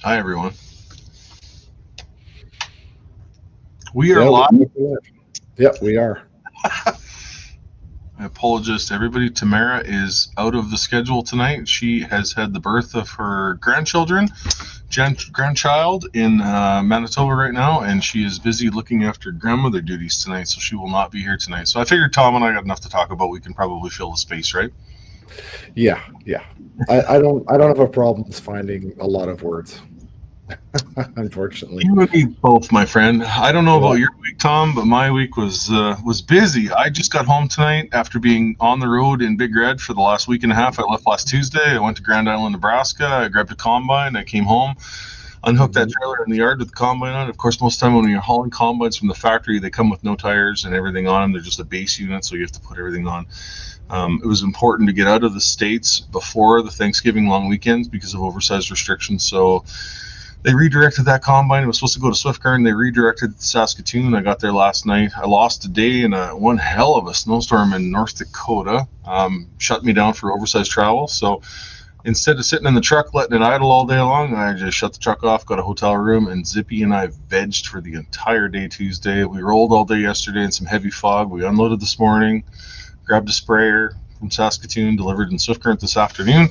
Hi, everyone. We are Yeah, live. yeah, we are. I apologize to everybody. Tamara is out of the schedule tonight. She has had the birth of her grandchild in Manitoba right now, and she is busy looking after grandmother duties tonight, so she will not be here tonight. So I figured Tom and I got enough to talk about. We can probably fill the space, right? Yeah, yeah. I don't have a problem finding a lot of words, unfortunately. You and me both, my friend. I don't know about Yeah. your week, Tom, but my week was busy. I just got home tonight after being on the road in Big Red for the last week and a half. I left last Tuesday. I went to Grand Island, Nebraska. I grabbed a combine. I came home, unhooked that Hmm. trailer in the yard with the combine on. Of course, most of the time when you're hauling combines from the factory, they come with no tires and everything on them. They're just a base unit, so you have to put everything on. It was important to get out of the States before the Thanksgiving long weekends because of oversized restrictions. So they redirected that combine. It was supposed to go to Swiftcurrent. They redirected it to Saskatoon. I got there last night. I lost a day in one hell of a snowstorm in North Dakota. Shut me down for oversized travel. So instead of sitting in the truck letting it idle all day long, I just shut the truck off, got a hotel room, and Zippy and I vegged for the entire day Tuesday. We rolled all day yesterday in some heavy fog. We unloaded this morning, grabbed a sprayer from Saskatoon, delivered in Swiftcurrent this afternoon.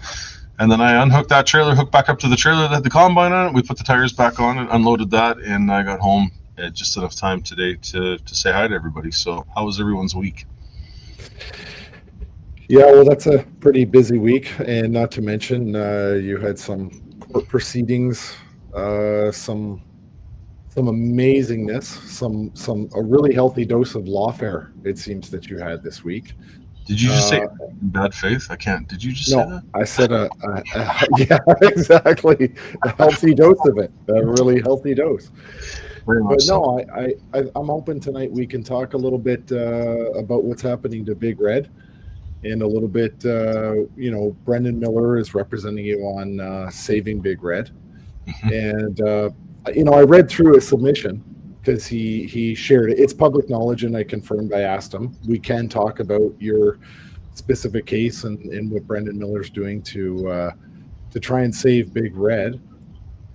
And then I unhooked that trailer, hooked back up to the trailer that had the combine on it. We put the tires back on it, unloaded that, and I got home at just enough time today to say hi to everybody. So, how was everyone's week? Yeah, well, that's a pretty busy week, and not to mention you had some court proceedings, some amazingness, some a really healthy dose of lawfare. It seems that you had this week. Did you just say Uh, in bad faith? I can't. Did you just say no, that? I said yeah, exactly, a healthy dose of it, a really healthy dose. Very much But so. no, I'm hoping tonight we can talk a little bit about what's happening to Big Red, and a little bit. Brendan Miller is representing you on Saving Big Red, Mhm. and I read through his submission because he shared it. It's public knowledge, and I confirmed. I asked him. We can talk about your specific case and what Brendan Miller's doing to try and save Big Red.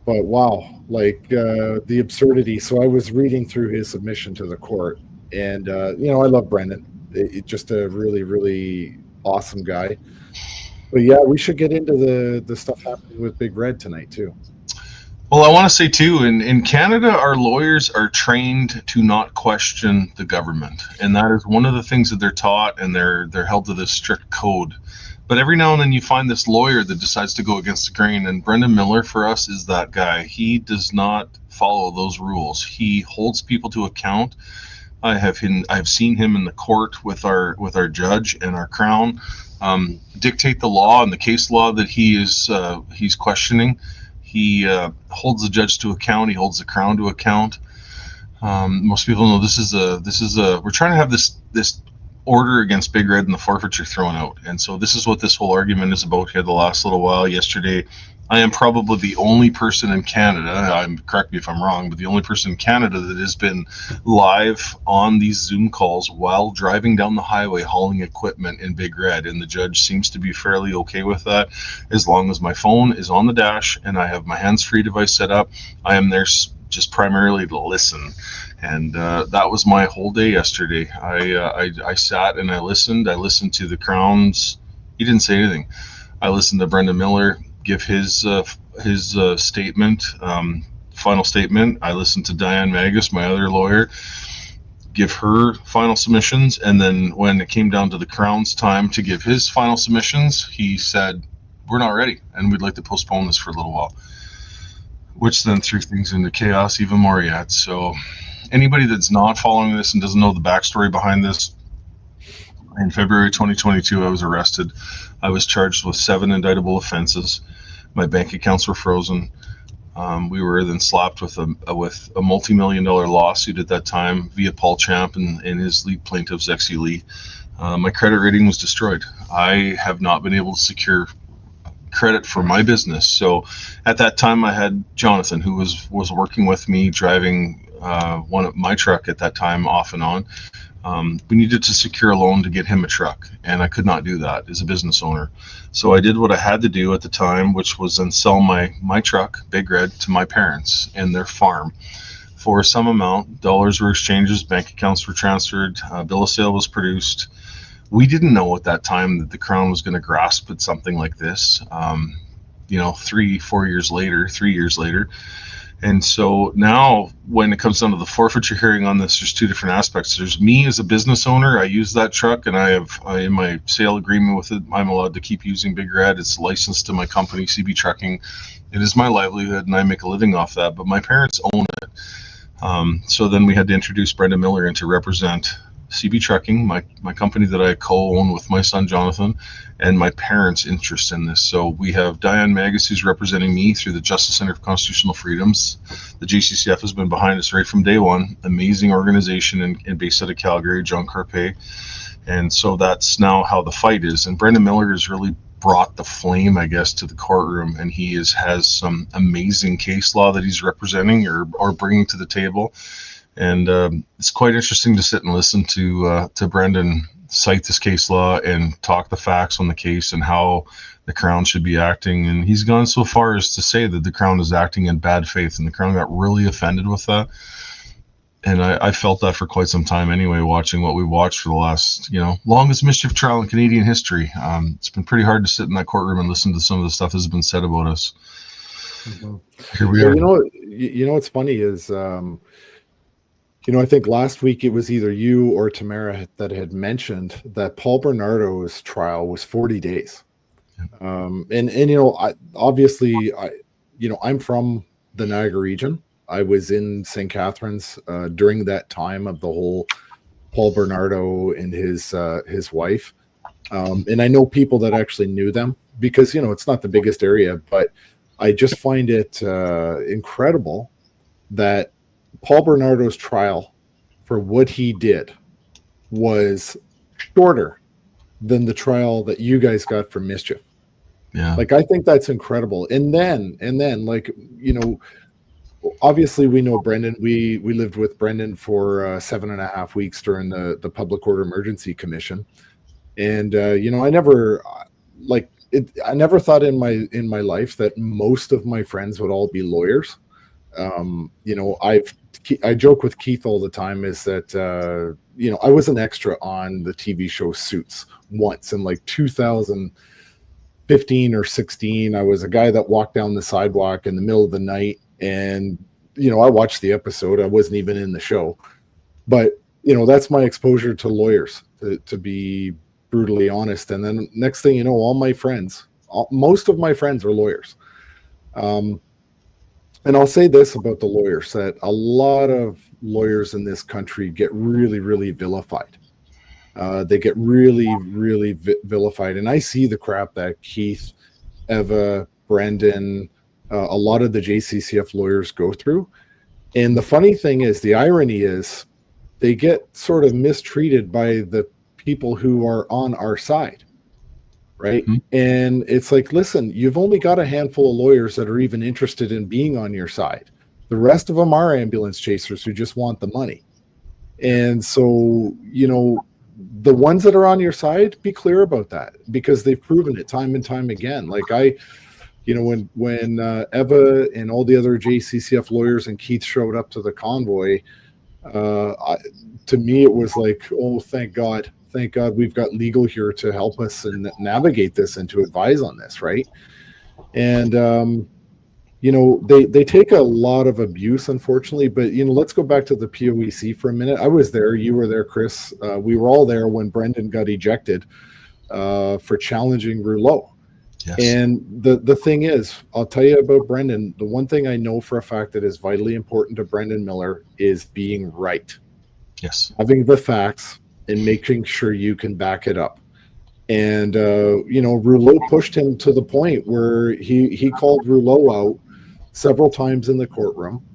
But wow, like the absurdity. So I was reading through his submission to the court, and I love Brendan. Just a really, really awesome guy. But yeah, we should get into the stuff happening with Big Red tonight too. Well, I want to say too, in Canada, our lawyers are trained to not question the government, and that is one of the things that they're taught, and they're held to this strict code. But every now and then, you find this lawyer that decides to go against the grain, and Brendan Miller for us is that guy. He does not follow those rules. He holds people to account. I've seen him in the court with our judge and our crown dictate the law and the case law that he's questioning. He holds the judge to account. He holds the crown to account. Most people know this is a we're trying to have this order against Big Red and the forfeiture thrown out, and so this is what this whole argument is about here. The last little while, yesterday, I am probably the only person in Canada. Correct me if I'm wrong, but the only person in Canada that has been live on these Zoom calls while driving down the highway hauling equipment in Big Red, and the judge seems to be fairly okay with that, as long as my phone is on the dash and I have my hands-free device set up. I am there just primarily to listen. And that was my whole day yesterday. I sat and I listened. I listened to the Crowns. He didn't say anything. I listened to Brendan Miller give his statement, final statement. I listened to Diane Magus, my other lawyer, give her final submissions, and then when it came down to the Crown's time to give his final submissions, he said, "We're not ready, and we'd like to postpone this for a little while," which then threw things into chaos even more yet. So anybody that's not following this and doesn't know the backstory behind this, in February 2022, I was arrested. I was charged with 7 indictable offenses. My bank accounts were frozen. We were then slapped with a multi-million-dollar lawsuit at that time via Paul Champ and his lead plaintiff, Zexi Lee. My credit rating was destroyed. I have not been able to secure credit for my business. So at that time, I had Jonathan, who was working with me, driving one of my truck at that time off and on. We needed to secure a loan to get him a truck, and I could not do that as a business owner. So I did what I had to do at the time, which was then sell my truck, Big Red, to my parents and their farm for some amount. Dollars were exchanged, bank accounts were transferred, bill of sale was produced. We didn't know at that time that the Crown was going to grasp at something like this. 3 years later. And so now when it comes down to the forfeiture hearing on this, there's two different aspects. There's me as a business owner. I use that truck, and I have in my sale agreement with it, I'm allowed to keep using Big Red. It's licensed to my company, CB Trucking. It is my livelihood, and I make a living off that, but my parents own it. So then we had to introduce Brendan Miller in to represent CB Trucking, my company that I co-own with my son Jonathan, and my parents' interest in this. So we have Diane Magus, who's representing me through the Justice Center for Constitutional Freedoms. The JCCF has been behind us right from day one. Amazing organization and based out of Calgary, John Carpe. And so that's now how the fight is. And Brendan Miller has really brought the flame, I guess, to the courtroom, and he has some amazing case law that he's representing or bringing to the table. And it's quite interesting to sit and listen to Brendan cite this case law and talk the facts on the case and how the Crown should be acting. And he's gone so far as to say that the Crown is acting in bad faith, and the Crown got really offended with that. And I felt that for quite some time anyway, watching what we watched for the last, longest mischief trial in Canadian history. It's been pretty hard to sit in that courtroom and listen to some of the stuff that's been said about us. Mm-hmm. Here we are. What's funny is, I think last week it was either you or Tamara that had mentioned that Paul Bernardo's trial was 40 days. I'm from the Niagara region. I was in St. Catharines during that time of the whole Paul Bernardo and his wife. And I know people that actually knew them because, it's not the biggest area, but I just find it incredible that Paul Bernardo's trial for what he did was shorter than the trial that you guys got for mischief. Yeah. Like, I think that's incredible. And then obviously we know Brendan. We lived with Brendan for 7.5 weeks during the Public Order Emergency Commission. And, I never thought in my life that most of my friends would all be lawyers. I joke with Keith all the time is that, I was an extra on the TV show Suits once in like 2015 or 16. I was a guy that walked down the sidewalk in the middle of the night, and, I watched the episode. I wasn't even in the show, but, that's my exposure to lawyers, to be brutally honest. And then next thing you know, most of my friends are lawyers. And I'll say this about the lawyers, that a lot of lawyers in this country get really, really vilified. They get really, really vilified. And I see the crap that Keith, Eva, Brendan, a lot of the JCCF lawyers go through. And the funny thing is, the irony is, they get sort of mistreated by the people who are on our side. Right. Mm-hmm. And it's like, listen, you've only got a handful of lawyers that are even interested in being on your side. The rest of them are ambulance chasers who just want the money. And so, the ones that are on your side, be clear about that, because they've proven it time and time again. Like when Eva and all the other JCCF lawyers and Keith showed up to the convoy, to me, it was like, oh, thank God we've got legal here to help us and navigate this and to advise on this, right? And they take a lot of abuse, unfortunately. But let's go back to the POEC for a minute. I was there, you were there, Chris. We were all there when Brendan got ejected for challenging Rouleau. Yes. And the thing is, I'll tell you about Brendan. The one thing I know for a fact that is vitally important to Brendan Miller is being right. Yes. Having the facts and making sure you can back it up. And, Rouleau pushed him to the point where he called Rouleau out several times in the courtroom.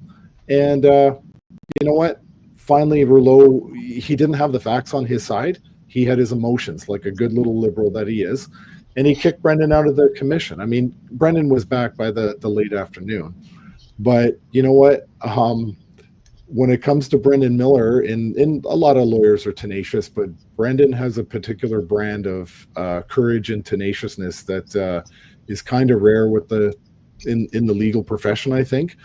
And you know what? Finally, Rouleau, he didn't have the facts on his side. He had his emotions, like a good little liberal that he is. And he kicked Brendan out of the commission. I mean, Brendan was back by the late afternoon. But you know what? when it comes to Brendan Miller, and a lot of lawyers are tenacious, but Brendan has a particular brand of courage and tenaciousness that is kind of rare with in the legal profession. I think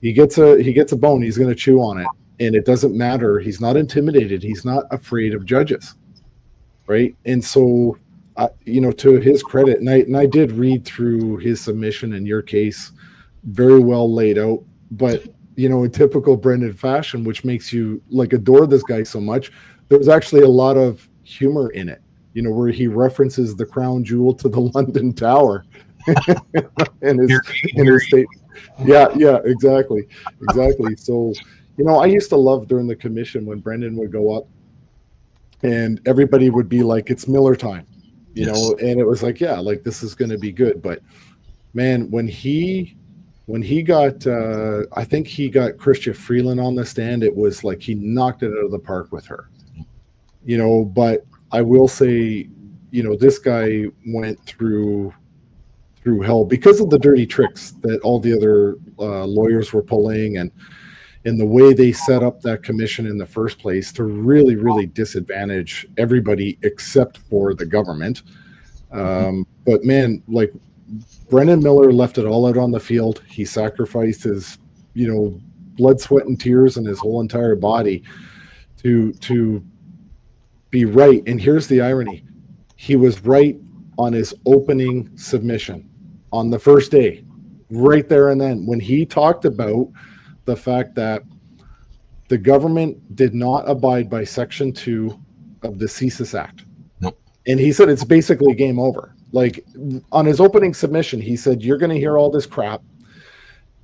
he gets a bone, he's going to chew on it, and it doesn't matter. He's not intimidated. He's not afraid of judges, right? And so, to his credit, and I did read through his submission in your case, very well laid out, but in typical Brendan fashion, which makes you like adore this guy so much, there's actually a lot of humor in it, where he references the crown jewel to the London Tower in his state. Yeah, exactly. So, I used to love during the commission when Brendan would go up and everybody would be like, it's Miller time, and it was like, yeah, like this is going to be good. But man, when he got, I think he got Chrystia Freeland on the stand, it was like he knocked it out of the park with her, but I will say, this guy went through hell because of the dirty tricks that all the other lawyers were pulling, and the way they set up that commission in the first place to really, really disadvantage everybody except for the government. But man, like, Brendan Miller left it all out on the field. He sacrificed his, blood, sweat, and tears and his whole entire body to be right. And here's the irony. He was right on his opening submission on the first day, right there and then, when he talked about the fact that the government did not abide by Section 2 of the CSIS Act. Nope. And he said it's basically game over. Like, on his opening submission, he said, you're going to hear all this crap.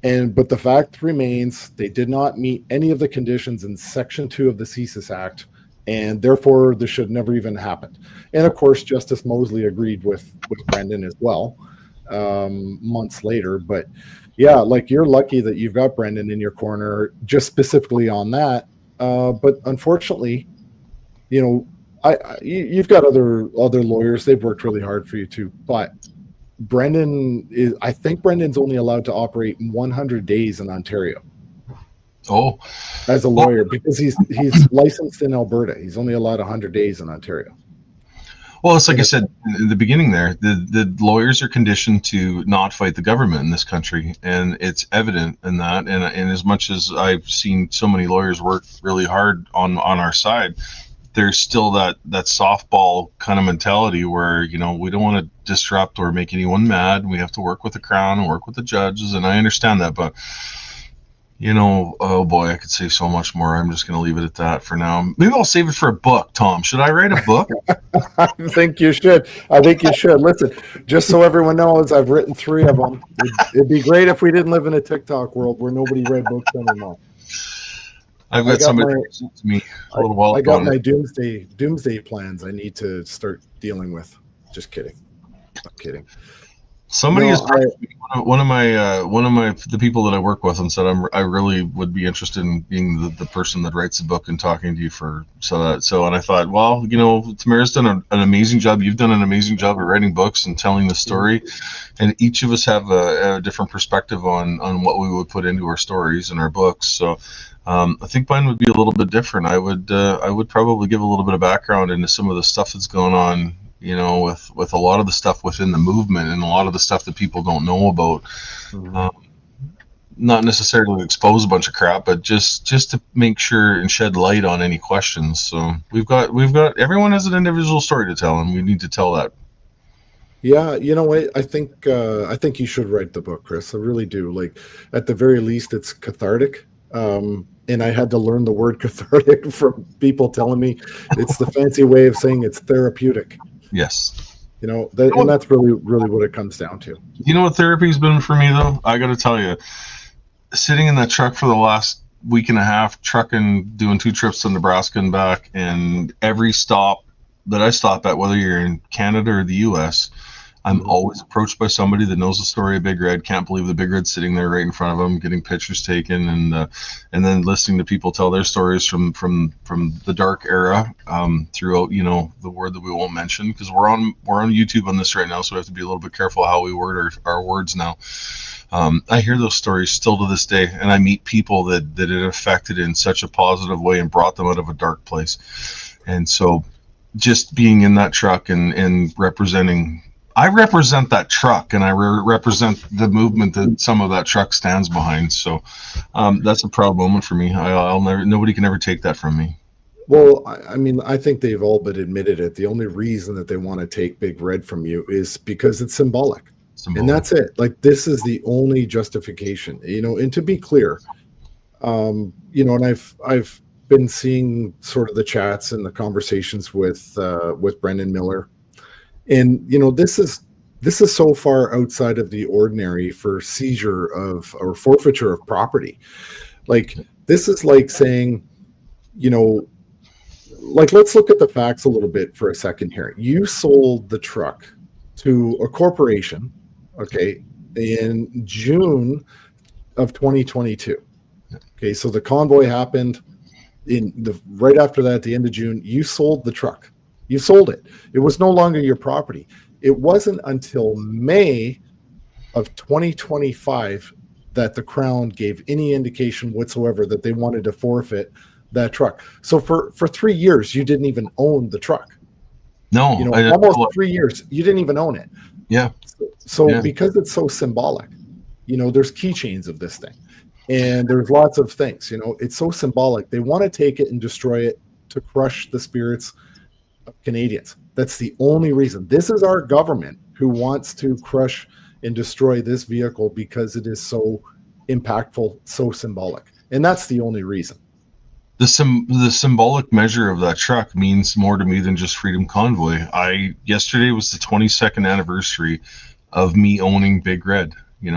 But the fact remains, they did not meet any of the conditions in Section 2 of the CSIS Act, and therefore this should never even happened. And of course, Justice Mosley agreed with Brendan as well, months later. But yeah, like, you're lucky that you've got Brendan in your corner just specifically on that. But unfortunately, you've got other lawyers. They've worked really hard for you too. But I think Brendan's only allowed to operate 100 days in Ontario. Oh, as a lawyer, because he's licensed in Alberta. He's only allowed 100 days in Ontario. Well, it's like I said in the beginning there, the lawyers are conditioned to not fight the government in this country, and it's evident in that. And as much as I've seen so many lawyers work really hard on our side, there's still that softball kind of mentality where, we don't want to disrupt or make anyone mad. We have to work with the Crown and work with the judges, and I understand that, but oh boy, I could say so much more. I'm just going to leave it at that for now. Maybe I'll save it for a book, Tom. Should I write a book? I think you should. Listen, just so everyone knows, I've written 3 of them. It'd be great if we didn't live in a TikTok world where nobody read books anymore. I've got somebody to me a little while ago. I got my doomsday plans I need to start dealing with. Just kidding. I'm kidding. Somebody is one of the people that I work with, and said I really would be interested in being the person that writes the book and talking to you and I thought, well, Tamara's done an amazing job. You've done an amazing job at writing books and telling the story, and each of us have a different perspective on what we would put into our stories and our books. So I think mine would be a little bit different. I would probably give a little bit of background into some of the stuff that's going on, with a lot of the stuff within the movement and a lot of the stuff that people don't know about. Not necessarily expose a bunch of crap, but just to make sure and shed light on any questions. So we've got everyone has an individual story to tell, and we need to tell that. Yeah, I think you should write the book, Chris. I really do. Like, at the very least, it's cathartic. And I had to learn the word cathartic from people telling me it's the fancy way of saying it's therapeutic. Yes. And that's really, really what it comes down to. You know what therapy's been for me, though? I got to tell you, sitting in that truck for the last week and a half, trucking, doing 2 trips to Nebraska and back, and every stop that I stop at, whether you're in Canada or the U.S., I'm always approached by somebody that knows the story of Big Red, can't believe the Big Red's sitting there right in front of them, getting pictures taken, and then listening to people tell their stories from the dark era, throughout, the word that we won't mention, because we're on YouTube on this right now, so we have to be a little bit careful how we word our words now. I hear those stories still to this day, and I meet people that it affected in such a positive way and brought them out of a dark place. And so just being in that truck and representing, I represent that truck, and I represent the movement that some of that truck stands behind. So that's a proud moment for me. I'll never, nobody can ever take that from me. Well, I mean, I think they've all but admitted it. The only reason that they want to take Big Red from you is because it's symbolic. And Symbolic. that's it. Like, this is the only justification, and to be clear, and I've been seeing sort of the chats and the conversations with Brendan Miller. And, this is so far outside of the ordinary for seizure of or forfeiture of property. Like, this is like saying, like, let's look at the facts a little bit for a second here. You sold the truck to a corporation, okay, in June of 2022. Okay, so the convoy happened right after that, at the end of June. You sold the truck. You sold it. It was no longer your property. It wasn't until May of 2025 that the Crown gave any indication whatsoever that they wanted to forfeit that truck. So for 3 years, you didn't even own the truck. No, almost 3 years, you didn't even own it. Yeah. So Yeah. because it's so symbolic, there's keychains of this thing, and there's lots of things. It's so symbolic. They want to take it and destroy it to crush the spirits of Canadians. That's the only reason. This is our government who wants to crush and destroy this vehicle because it is so impactful, so symbolic, and that's the only reason. The symbolic measure of that truck means more to me than just Freedom Convoy. Yesterday was the 22nd anniversary of me owning Big Red. It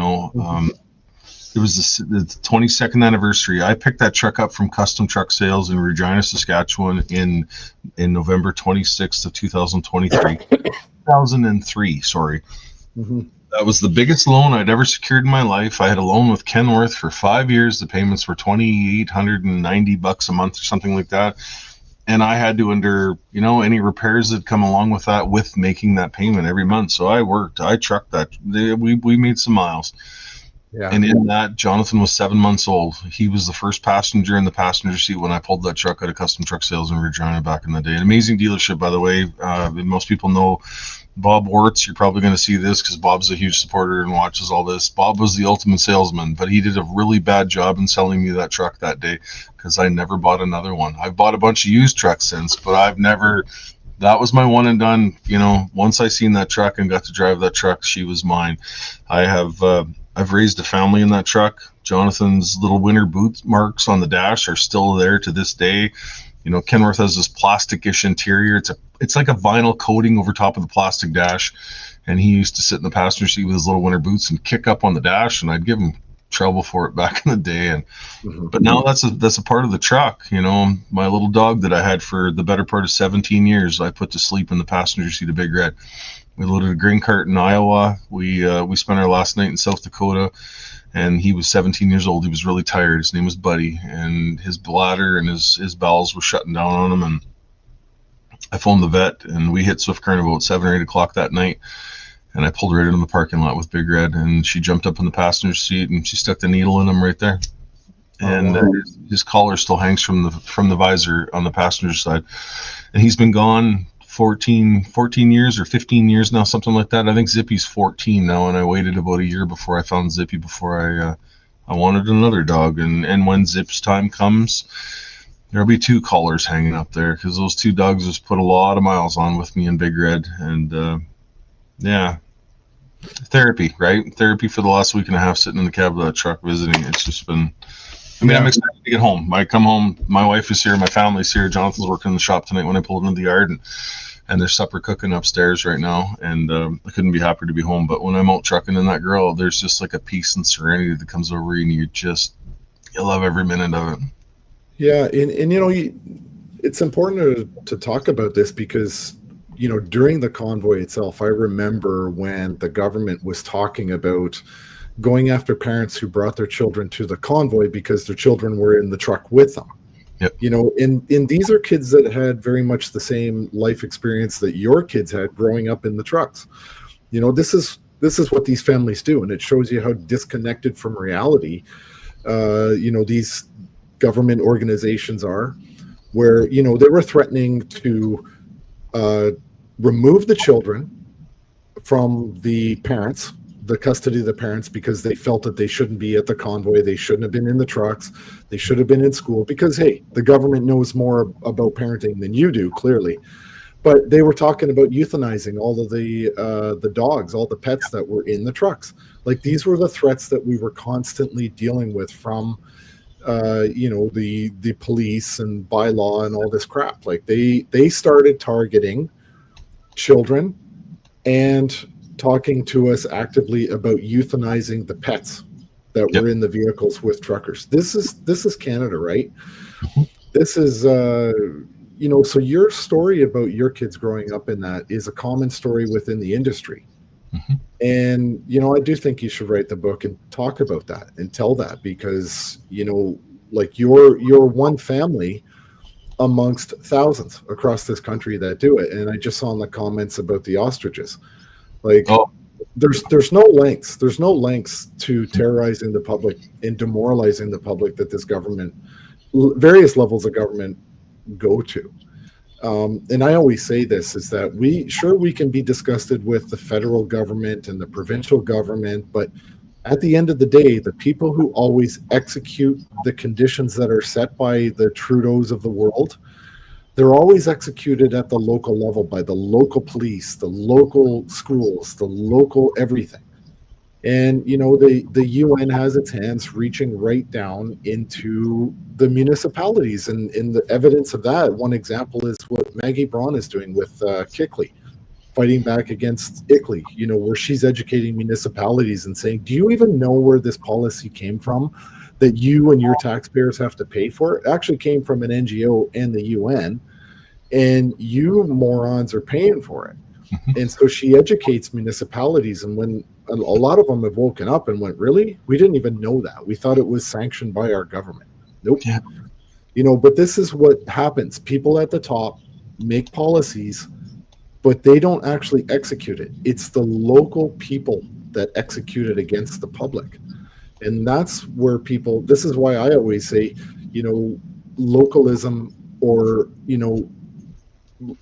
was the 22nd anniversary. I picked that truck up from Custom Truck Sales in Regina, Saskatchewan in November 26th of 2023. 2003, sorry. Mm-hmm. That was the biggest loan I'd ever secured in my life. I had a loan with Kenworth for 5 years. The payments were $2,890 a month or something like that. And I had to endure, any repairs that come along with that, with making that payment every month. So I worked, I trucked that. We made some miles. Yeah. And in that, Jonathan was 7 months old. He was the first passenger in the passenger seat when I pulled that truck out of Custom Truck Sales in Regina back in the day. An amazing dealership, by the way. Most people know Bob Wertz. You're probably going to see this because Bob's a huge supporter and watches all this. Bob was the ultimate salesman, but he did a really bad job in selling me that truck that day because I never bought another one. I've bought a bunch of used trucks since, but I've never... That was my one and done. Once I seen that truck and got to drive that truck, she was mine. I've raised a family in that truck. Jonathan's little winter boot marks on the dash are still there to this day. Kenworth has this plastic-ish interior. It's like a vinyl coating over top of the plastic dash. And he used to sit in the passenger seat with his little winter boots and kick up on the dash, and I'd give him trouble for it back in the day. And but now that's a part of the truck. My little dog that I had for the better part of 17 years, I put to sleep in the passenger seat of Big Red. We loaded a grain cart in Iowa. We spent our last night in South Dakota, and he was 17 years old. He was really tired. His name was Buddy, and his bladder and his bowels were shutting down on him. And I phoned the vet, and we hit Swift Current about 7 or 8 o'clock that night. And I pulled right into the parking lot with Big Red, and she jumped up in the passenger seat and she stuck the needle in him right there. And his collar still hangs from the visor on the passenger side. And he's been gone 14 years or 15 years now, something like that. I think Zippy's 14 now, and I waited about a year before I found Zippy before I wanted another dog. And when Zip's time comes, there'll be 2 collars hanging up there because those 2 dogs just put a lot of miles on with me and Big Red. And yeah, therapy, right? Therapy for the last week and a half sitting in the cab of that truck visiting. It's just been... I'm excited to get home. I come home, my wife is here, my family's here. Jonathan's working in the shop tonight when I pulled into the yard, and there's supper cooking upstairs right now, and I couldn't be happier to be home. But when I'm out trucking in that grill, there's just like a peace and serenity that comes over you, and you love every minute of it. Yeah, and it's important to talk about this because during the convoy itself, I remember when the government was talking about going after parents who brought their children to the convoy because their children were in the truck with them. Yep. And these are kids that had very much the same life experience that your kids had growing up in the trucks. This is this is what these families do, and it shows you how disconnected from reality these government organizations are, where they were threatening to remove the children from the parents, the custody of the parents, because they felt that they shouldn't be at the convoy, they shouldn't have been in the trucks, they should have been in school, because hey, the government knows more about parenting than you do, clearly. But they were talking about euthanizing all of the dogs, all the pets that were in the trucks. Like, these were the threats that we were constantly dealing with from the police and bylaw and all this crap. Like, they started targeting children and talking to us actively about euthanizing the pets that were in the vehicles with truckers. This is Canada, right? This is so your story about your kids growing up in that is a common story within the industry. And I do think you should write the book and talk about that and tell that, because like you're one family amongst thousands across this country that do it. And I just saw in the comments about the ostriches, like, there's no lengths to terrorizing the public and demoralizing the public that this government, various levels of government, go to. And I always say this, is that we can be disgusted with the federal government and the provincial government, but at the end of the day, the people who always execute the conditions that are set by the Trudeaus of the world, they're always executed at the local level by the local police, the local schools, the local everything. And the UN has its hands reaching right down into the municipalities, and the evidence of that, one example is what Maggie Braun is doing with Kickley, fighting back against ICLEI, where she's educating municipalities and saying, do you even know where this policy came from that you and your taxpayers have to pay for? It actually came from an NGO and the UN, and you morons are paying for it. And so she educates municipalities, and when a lot of them have woken up and went, really? We didn't even know that. We thought it was sanctioned by our government. Nope. Yeah. But this is what happens. People at the top make policies, but they don't actually execute it. It's the local people that execute it against the public. And that's where this is why I always say, localism, or,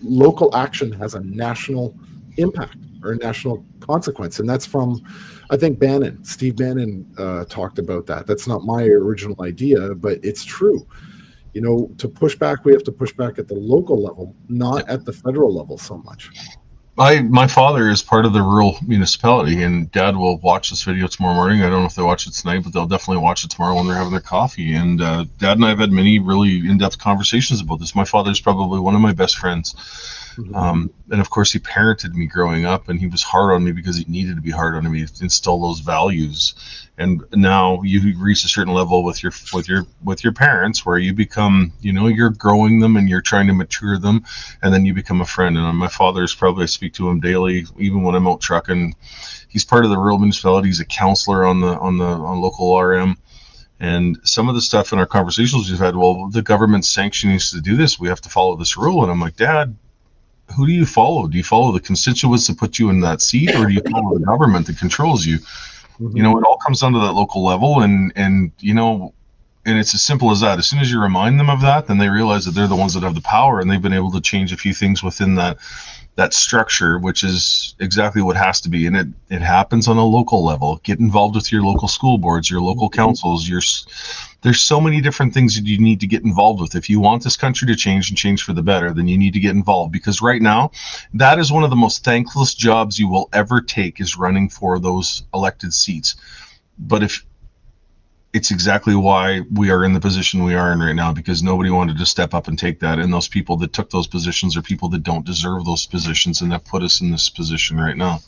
local action has a national impact or a national consequence. And that's from, I think, Steve Bannon talked about that. That's not my original idea, but it's true. To push back, we have to push back at the local level, not at the federal level so much. My father is part of the rural municipality, and Dad will watch this video tomorrow morning. I don't know if they watch it tonight, but they'll definitely watch it tomorrow when they're having their coffee. And Dad and I have had many really in-depth conversations about this. My father's probably one of my best friends. And of course, he parented me growing up, and he was hard on me because he needed to be hard on me to instill those values. And now you reach a certain level with your parents, where you become, you're growing them and you're trying to mature them, and then you become a friend. And my father's probably, I speak to him daily, even when I'm out trucking. He's part of the rural municipality. He's a counselor on local RM. And some of the stuff in our conversations we've had, well, the government's sanctioning us to do this. We have to follow this rule. And I'm like, Dad, who do you follow? Do you follow the constituents that put you in that seat, or do you follow the government that controls you? It all comes down to that local level, and it's as simple as that. As soon as you remind them of that, then they realize that they're the ones that have the power, and they've been able to change a few things within that structure, which is exactly what has to be. And it happens on a local level. Get involved with your local school boards, your local councils, there's so many different things that you need to get involved with. If you want this country to change and change for the better, then you need to get involved, because right now, that is one of the most thankless jobs you will ever take, is running for those elected seats. But if it's exactly why we are in the position we are in right now, because nobody wanted to step up and take that. And those people that took those positions are people that don't deserve those positions, and that put us in this position right now.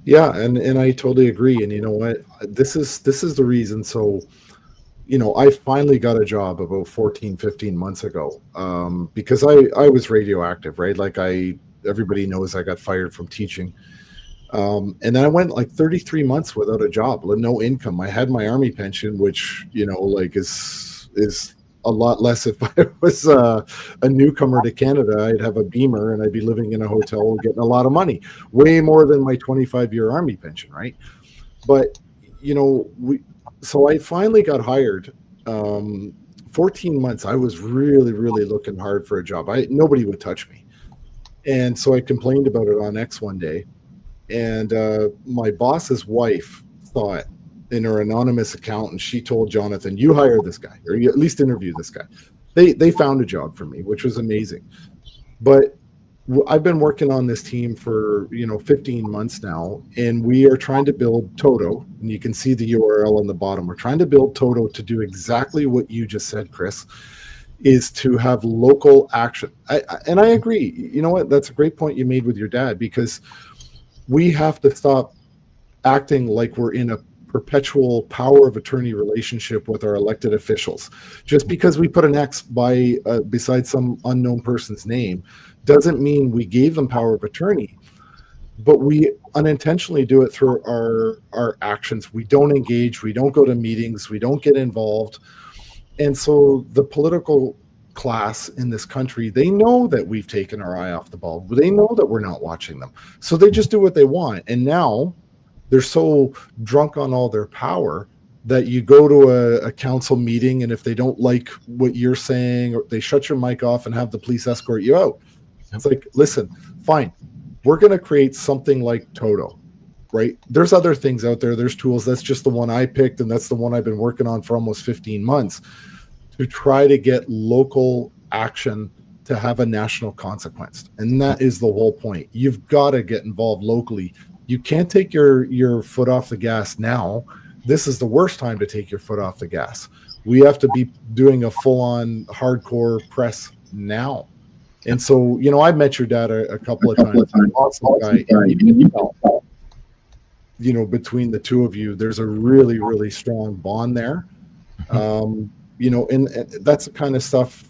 Yeah, and I totally agree. And you know what? This is the reason. So, I finally got a job about 14, 15 months ago, because I was radioactive, right? Like everybody knows I got fired from teaching. And then I went like 33 months without a job, no income. I had my army pension, which, is a lot less if I was a newcomer to Canada. I'd have a Beamer and I'd be living in a hotel getting a lot of money, way more than my 25-year Army pension, right? But, so I finally got hired. 14 months, I was really, really looking hard for a job. Nobody would touch me. And so I complained about it on X one day. And my boss's wife thought, in her anonymous account, and she told Jonathan, "You hire this guy, or you at least interview this guy." They found a job for me, which was amazing. But I've been working on this team for 15 months now, and we are trying to build Toto. And you can see the URL on the bottom. We're trying to build Toto to do exactly what you just said, Chris, is to have local action. And I agree. You know what? That's a great point you made with your dad, because we have to stop acting like we're in a perpetual power of attorney relationship with our elected officials. Just because we put an X beside some unknown person's name doesn't mean we gave them power of attorney, but we unintentionally do it through our actions. We don't engage, we don't go to meetings, we don't get involved. And so the political class in this country, they know that we've taken our eye off the ball. They know that we're not watching them. So they just do what they want. And now they're so drunk on all their power that you go to a council meeting, and if they don't like what you're saying, or they shut your mic off and have the police escort you out. It's like, listen, fine, we're going to create something like Toto, right? There's other things out there. There's tools. That's just the one I picked, and that's the one I've been working on for almost 15 months to try to get local action to have a national consequence. And that is the whole point. You've got to get involved locally. You can't take your foot off the gas now. This is the worst time to take your foot off the gas. We have to be doing a full-on hardcore press now. And so, I've met your dad a couple of times. Awesome guy. Between the two of you, there's a really, really strong bond there. And that's the kind of stuff,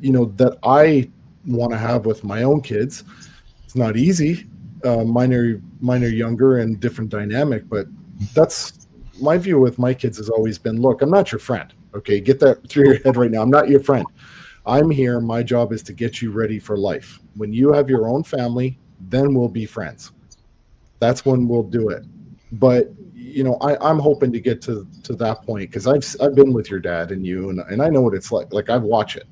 that I want to have with my own kids. It's not easy. Mine are younger and different dynamic, but that's my view with my kids has always been, look, I'm not your friend. Okay. Get that through your head right now. I'm not your friend. I'm here. My job is to get you ready for life. When you have your own family, then we'll be friends. That's when we'll do it. But, I'm hoping to get to that point, because I've been with your dad and you, and I know what it's like. Like, I've watched it.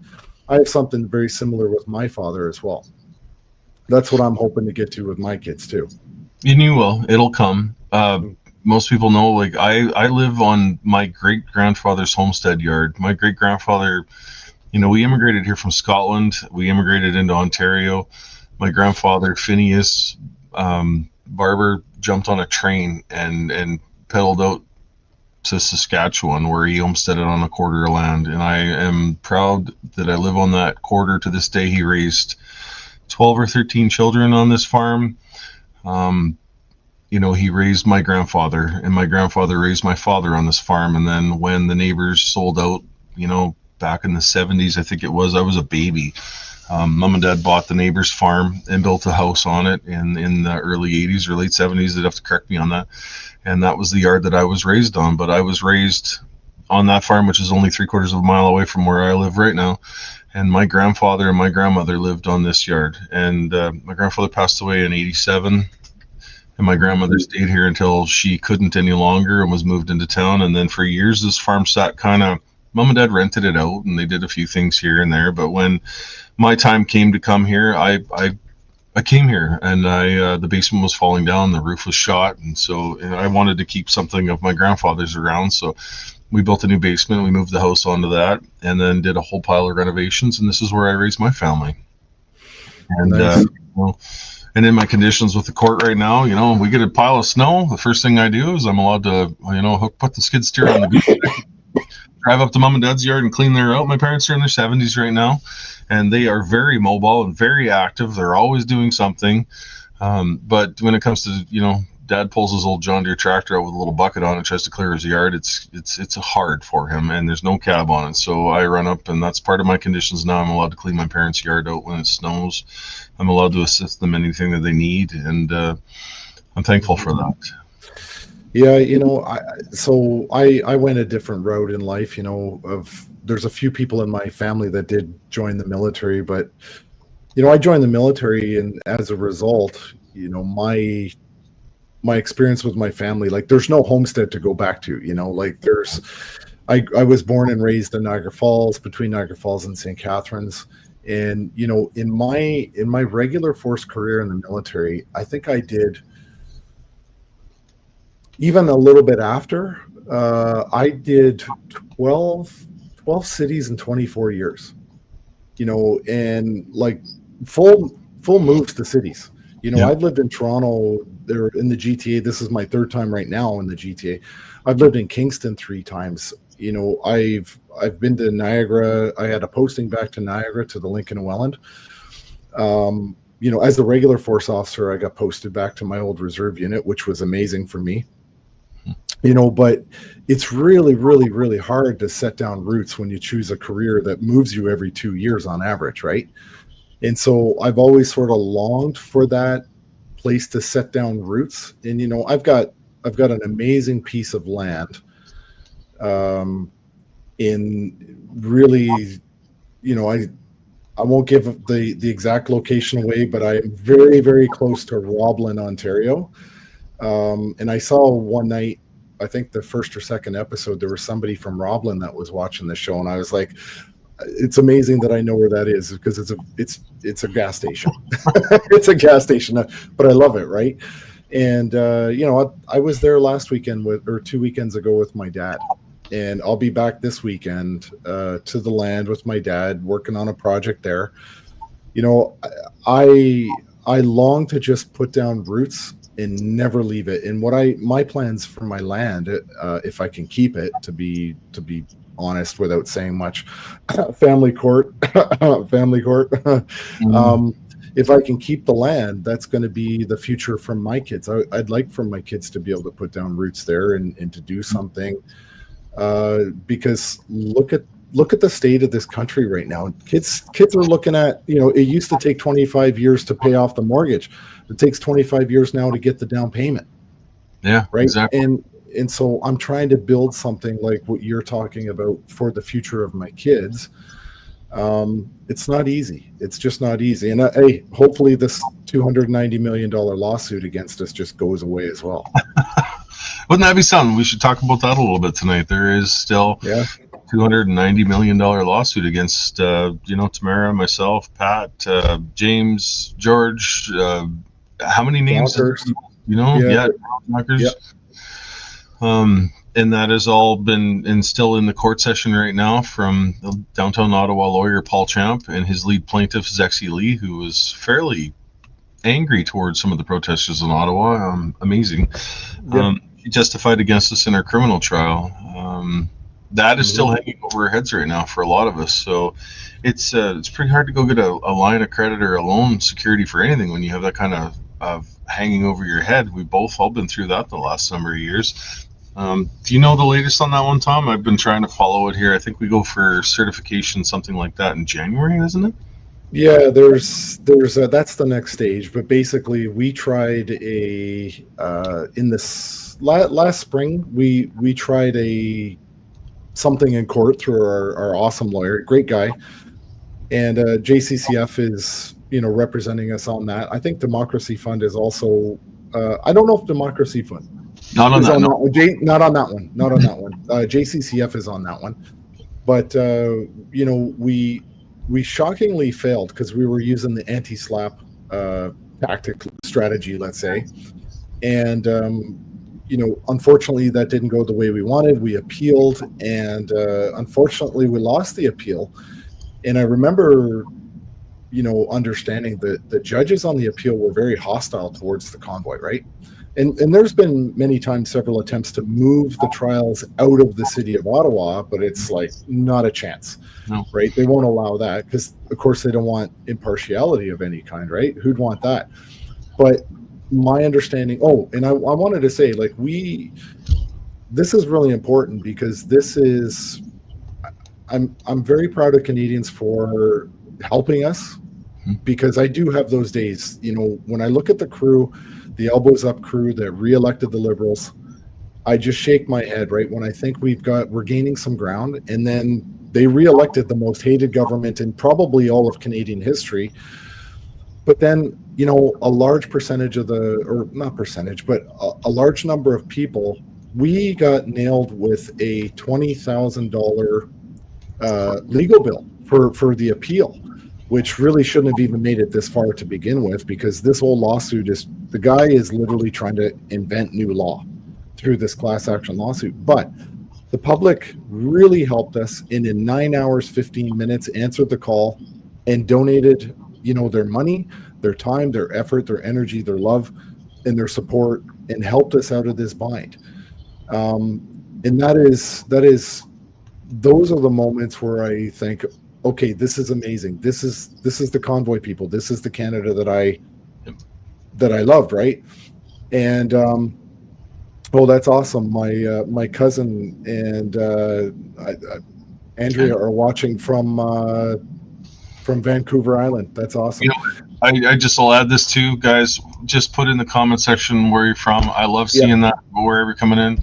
I have something very similar with my father as well. That's what I'm hoping to get to with my kids too. And you will. It'll come. Most people know, like, I live on my great-grandfather's homestead yard. My great-grandfather, we immigrated here from Scotland. We immigrated into Ontario. My grandfather, Phineas Barber, jumped on a train and pedaled out to Saskatchewan, where he homesteaded on a quarter of land. And I am proud that I live on that quarter to this day. He raised 12 or 13 children on this farm. He raised my grandfather, and my grandfather raised my father on this farm. And then when the neighbors sold out, back in the 70s, I think it was, I was a baby. Mom and Dad bought the neighbor's farm and built a house on it in the early 80s or late 70s. They'd have to correct me on that. And that was the yard that I was raised on. But I was raised on that farm, which is only 3/4 of a mile away from where I live right now. And my grandfather and my grandmother lived on this yard. And my grandfather passed away in 87. And my grandmother stayed here until she couldn't any longer and was moved into town. And then for years, this farm sat kind of, Mom and Dad rented it out, and they did a few things here and there. But when my time came to come here, I came here, and the basement was falling down, the roof was shot, and so I wanted to keep something of my grandfather's around. So we built a new basement, we moved the house onto that, and then did a whole pile of renovations, and this is where I raised my family. And Nice. and in my conditions with the court right now, we get a pile of snow. The first thing I do is I'm allowed to, put the skid steer on the gooseneck, drive up to Mom and Dad's yard and clean their out. My parents are in their 70s right now, and they are very mobile and very active. They're always doing something. But when it comes to, Dad pulls his old John Deere tractor out with a little bucket on it, tries to clear his yard. It's hard for him, and there's no cab on it. So I run up, and that's part of my conditions now. I'm allowed to clean my parents' yard out when it snows. I'm allowed to assist them in anything that they need, and I'm thankful for that. Yeah, I went a different route in life. There's a few people in my family that did join the military, but I joined the military, and as a result, my experience with my family, like there's no homestead to go back to. Like I was born and raised in Niagara Falls, between Niagara Falls and St. Catharines. And in my regular force career in the military, I think I did, even a little bit after, I did 12 cities in 24 years, and like full moves to cities. Yeah. I've lived in Toronto, there in the GTA. This is my third time right now in the GTA. I've lived in Kingston 3 times. I've been to Niagara. I had a posting back to Niagara, to the Lincoln and Welland. As a regular force officer, I got posted back to my old reserve unit, which was amazing for me. But it's really, really, really hard to set down roots when you choose a career that moves you every 2 years on average, right? And so I've always sort of longed for that place to set down roots. And I've got an amazing piece of land, in really, I won't give the exact location away, but I'm very, very close to Roblin, Ontario. And I saw one night, I think the first or second episode, there was somebody from Roblin that was watching the show, and I was like, it's amazing that I know where that is, because it's a gas station. It's a gas station, but I love it, right? And I was there last weekend or 2 weekends ago with my dad, and I'll be back this weekend to the land with my dad, working on a project there. I long to just put down roots and never leave it. And my plans for my land, if I can keep it, to be honest, without saying much, family court. If I can keep the land, that's going to be the future for my kids. I'd like for my kids to be able to put down roots there and to do something, because look at the state of this country right now. Kids are looking at, it used to take 25 years to pay off the mortgage. It takes 25 years now to get the down payment. Yeah, right. Exactly. And so I'm trying to build something like what you're talking about for the future of my kids. It's not easy. It's just not easy. And hey, hopefully this $290 million lawsuit against us just goes away as well. Wouldn't that be something? We should talk about that a little bit tonight. There is still $290 million lawsuit against, Tamara, myself, Pat, James, George, how many names? Knockers. Yeah. And that has all been and still in the court session right now, from the downtown Ottawa lawyer Paul Champ and his lead plaintiff Zexi Lee, who was fairly angry towards some of the protesters in Ottawa. Amazing. Yeah. He testified against us in our criminal trial. That is still hanging over our heads right now for a lot of us. So it's pretty hard to go get a line of credit or a loan security for anything when you have that kind of hanging over your head. We've both all been through that the last number of years. Do you know the latest on that one, Tom? I've been trying to follow it here. I think we go for certification, something like that, in January, isn't it? Yeah, there's that's the next stage. But basically, we tried in this last spring, we tried something in court through our awesome lawyer, great guy, and JCCF is representing us on that. I think Democracy Fund is also. I don't know if Democracy Fund. Not on that one. Not on that one. Not on that one. JCCF is on that one. But we shockingly failed because we were using the anti-slap tactic strategy, let's say, and unfortunately that didn't go the way we wanted. We appealed, and unfortunately we lost the appeal. And I remember understanding that the judges on the appeal were very hostile towards the convoy, right? And there's been many times several attempts to move the trials out of the city of Ottawa, but it's like not a chance. No. Right? They won't allow that because, of course, they don't want impartiality of any kind, right? Who'd want that? But my understanding, and I wanted to say, like, this is really important because this is, I'm very proud of Canadians for helping us, because I do have those days, when I look at the crew, the elbows up crew that re-elected the Liberals, I just shake my head, right? When I think we're gaining some ground, and then they reelected the most hated government in probably all of Canadian history. But then, a large percentage of or not percentage, but a large number of people, we got nailed with a $20,000 legal bill for the appeal, which really shouldn't have even made it this far to begin with, because this whole lawsuit the guy is literally trying to invent new law through this class action lawsuit. But the public really helped us, and in 9 hours, 15 minutes, answered the call and donated, their money, their time, their effort, their energy, their love, and their support, and helped us out of this bind. And those are the moments where I think, okay, this is amazing. This is the convoy people. This is the Canada that I loved, right? And oh, that's awesome. My cousin and Andrea are watching from Vancouver Island. That's awesome. I just will add this too, guys. Just put in the comment section where you're from. I love seeing that wherever you're coming in.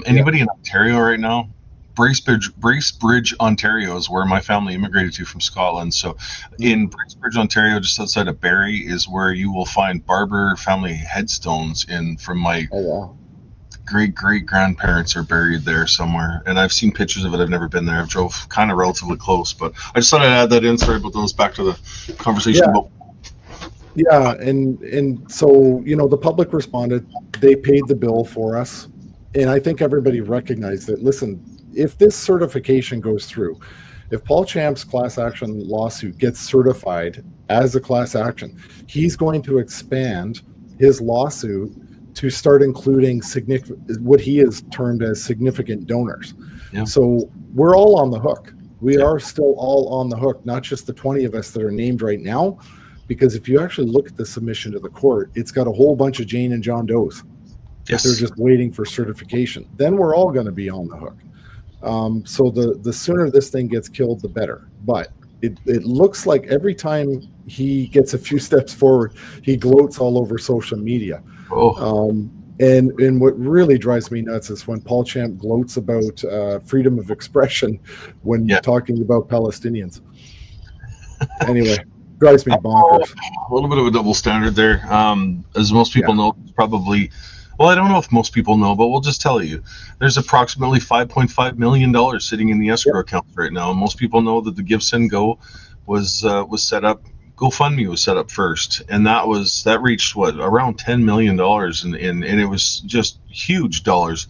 Anybody in Ontario right now? Bracebridge, Ontario is where my family immigrated to from Scotland. So in Bracebridge, Ontario, just outside of Barrie, is where you will find Barber family headstones from my great-great-grandparents are buried there somewhere. And I've seen pictures of it. I've never been there. I've drove kind of relatively close, but I just thought I'd add that in. Sorry about those. Back to the conversation about. Yeah, and so, the public responded. They paid the bill for us. And I think everybody recognized that, listen, if this certification goes through, if Paul Champ's class action lawsuit gets certified as a class action, he's going to expand his lawsuit to start including what he has termed as significant donors. Yeah. So we're all on the hook. We are still all on the hook, not just the 20 of us that are named right now, because if you actually look at the submission to the court, it's got a whole bunch of Jane and John Does. Yes. They're just waiting for certification. Then we're all going to be on the hook. So the sooner this thing gets killed, the better. But it looks like every time he gets a few steps forward, he gloats all over social media. And what really drives me nuts is when Paul Champ gloats about freedom of expression when talking about Palestinians. Anyway, drives me bonkers. A little bit of a double standard there. As most people know, probably. Well, I don't know if most people know, but we'll just tell you. There's approximately $5.5 million sitting in the escrow account right now. And most people know that the Give, Send, Go was set up. GoFundMe was set up first, and that reached around $10 million, and it was just huge dollars.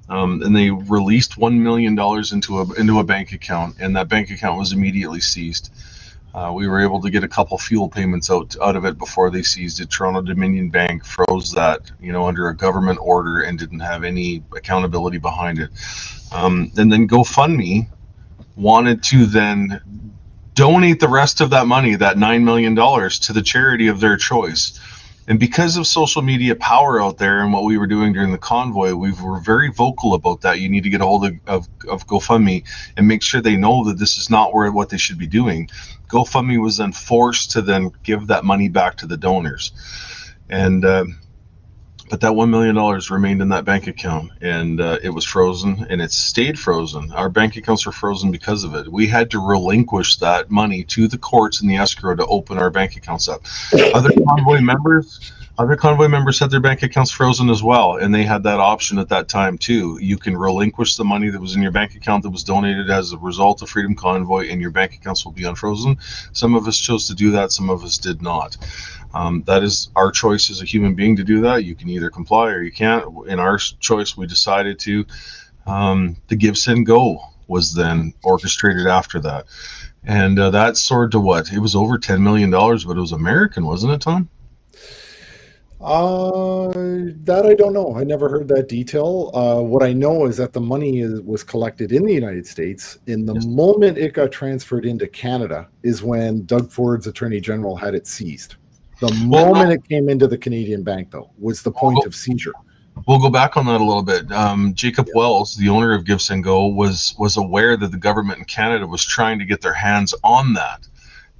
And they released $1 million into a bank account, and that bank account was immediately seized. We were able to get a couple fuel payments out of it before they seized it. Toronto Dominion Bank froze that, under a government order, and didn't have any accountability behind it. And then GoFundMe wanted to then donate the rest of that money, that $9 million, to the charity of their choice. And because of social media power out there and what we were doing during the convoy, we were very vocal about that. You need to get a hold of GoFundMe and make sure they know that this is not what they should be doing. GoFundMe was then forced to then give that money back to the donors. And but that $1 million remained in that bank account, and it was frozen, and it stayed frozen. Our bank accounts were frozen because of it. We had to relinquish that money to the courts and the escrow to open our bank accounts up. Other convoy members had their bank accounts frozen as well, and they had that option at that time too. You can relinquish the money that was in your bank account that was donated as a result of Freedom Convoy, and your bank accounts will be unfrozen. Some of us chose to do that, some of us did not. That is our choice as a human being to do that. You can either comply or you can't. In our choice, we decided to. The Give, Send, Go was then orchestrated after that. And that soared to what? It was over $10 million, but it was American, wasn't it, Tom? That I don't know. I never heard that detail. What I know is that the money was collected in the United States. In the moment it got transferred into Canada is when Doug Ford's Attorney General had it seized. The moment it came into the Canadian bank, though, was the point of seizure. We'll go back on that a little bit. Jacob Wells, the owner of Give, Send, Go, was aware that the government in Canada was trying to get their hands on that.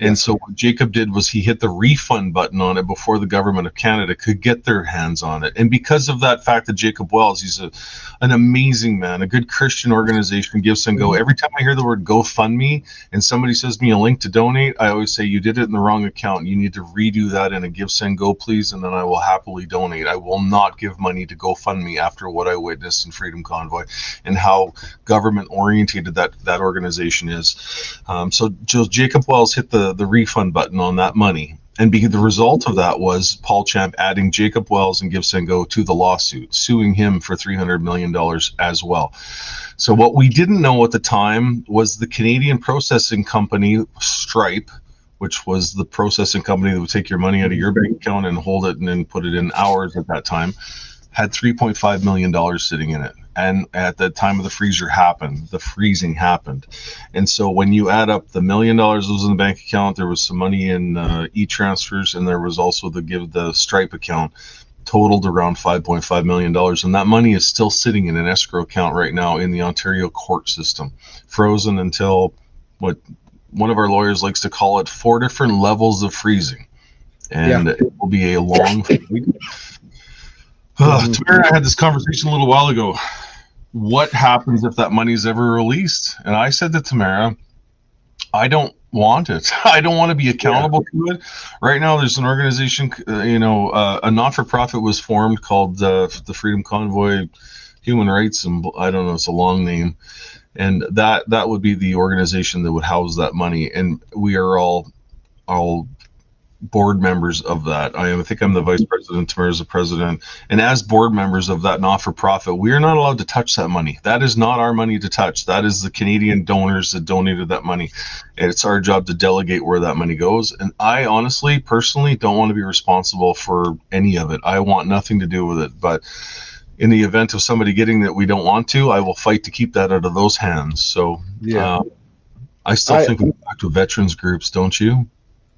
And so what Jacob did was he hit the refund button on it before the government of Canada could get their hands on it. And because of that fact that Jacob Wells, he's an amazing man, a good Christian organization, Give, Send, Go. Every time I hear the word GoFundMe and somebody says me a link to donate, I always say, you did it in the wrong account. You need to redo that in a Give, Send, Go, please, and then I will happily donate. I will not give money to GoFundMe after what I witnessed in Freedom Convoy and how government orientated that organization is. So Jacob Wells hit the refund button on that money. And the result of that was Paul Champ adding Jacob Wells and Give, Send, Go to the lawsuit, suing him for $300 million as well. So what we didn't know at the time was the Canadian processing company, Stripe, which was the processing company that would take your money out of your bank account and hold it and then put it in ours at that time, had $3.5 million sitting in it. And at the time of the freezing happened. And so when you add up the $1 million that was in the bank account, there was some money in e-transfers, and there was also the Stripe account, totaled around $5.5 million. And that money is still sitting in an escrow account right now in the Ontario court system, frozen until what one of our lawyers likes to call it 4 different levels of freezing. And it will be a long fight. Tamara and I had this conversation a little while ago. What happens if that money is ever released? And I said to Tamara, I don't want it. I don't want to be accountable to it. Right now, there's an organization, a not-for-profit was formed called the Freedom Convoy Human Rights, and I don't know, it's a long name. And that would be the organization that would house that money. And we are all board members of that. I think I'm the vice president, Tamara's the president. And as board members of that not-for-profit, we are not allowed to touch that money. That is not our money to touch. That is the Canadian donors that donated that money. And it's our job to delegate where that money goes. And I honestly, personally, don't want to be responsible for any of it. I want nothing to do with it. But in the event of somebody getting that we don't want to, I will fight to keep that out of those hands. So I still think we go back to veterans groups, don't you?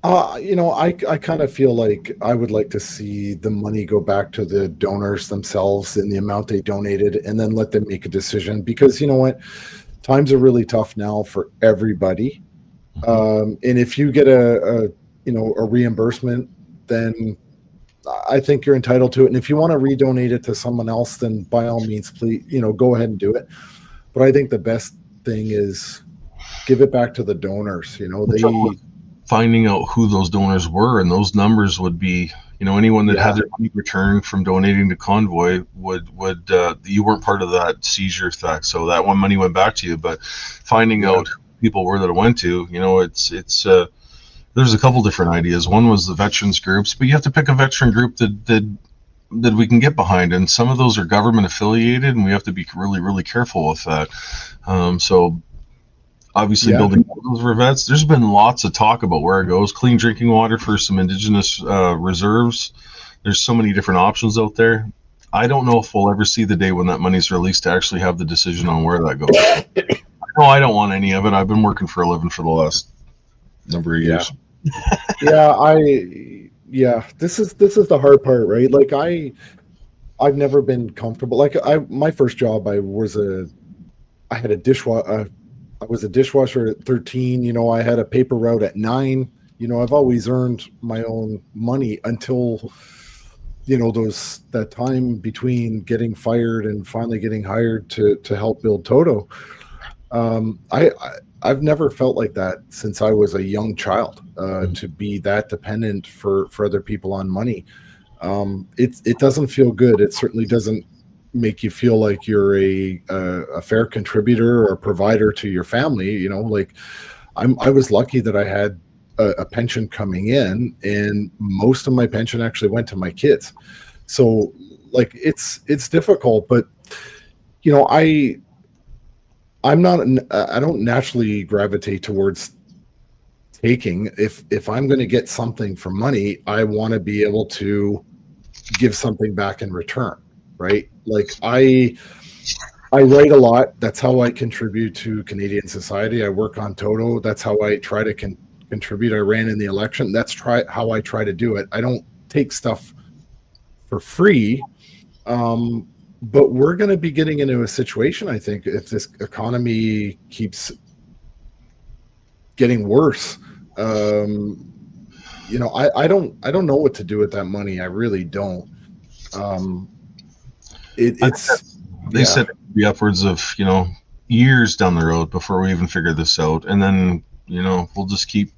I kind of feel like I would like to see the money go back to the donors themselves in the amount they donated, and then let them make a decision, because you know what, times are really tough now for everybody. And if you get a reimbursement, then I think you're entitled to it. And if you want to redonate it to someone else, then by all means, please, go ahead and do it. But I think the best thing is give it back to the donors. Finding out who those donors were, and those numbers would be, anyone that had their money returned from donating to Convoy would you weren't part of that seizure theft, so that one money went back to you. But finding out who people were that it went to, it's there's a couple different ideas. One was the veterans groups, but you have to pick a veteran group that we can get behind, and some of those are government affiliated, and we have to be really, really careful with that. So obviously building those for vets. There's been lots of talk about where it goes. Clean drinking water for some Indigenous reserves. There's so many different options out there. I don't know if we'll ever see the day when that money's released to actually have the decision on where that goes. No, I don't want any of it. I've been working for a living for the last number of years. This is the hard part, right? Like I've never been comfortable. Like my first job, I was a dishwasher at 13. I had a paper route at 9. I've always earned my own money until, that time between getting fired and finally getting hired to help build Toto. I've never felt like that since I was a young child, to be that dependent for other people on money. It doesn't feel good. It certainly doesn't make you feel like you're a fair contributor or provider to your family. I was lucky that I had a pension coming in, and most of my pension actually went to my kids. So it's difficult, but I don't naturally gravitate towards taking. If I'm going to get something for money, I want to be able to give something back in return. Right? Like I write a lot. That's how I contribute to Canadian society. I work on Toto. That's how I try to contribute. I ran in the election. That's how I try to do it. I don't take stuff for free. But we're going to be getting into a situation, I think, if this economy keeps getting worse, I don't know what to do with that money. I really don't. It's They said it would be upwards of, years down the road before we even figure this out. And then, we'll just keep.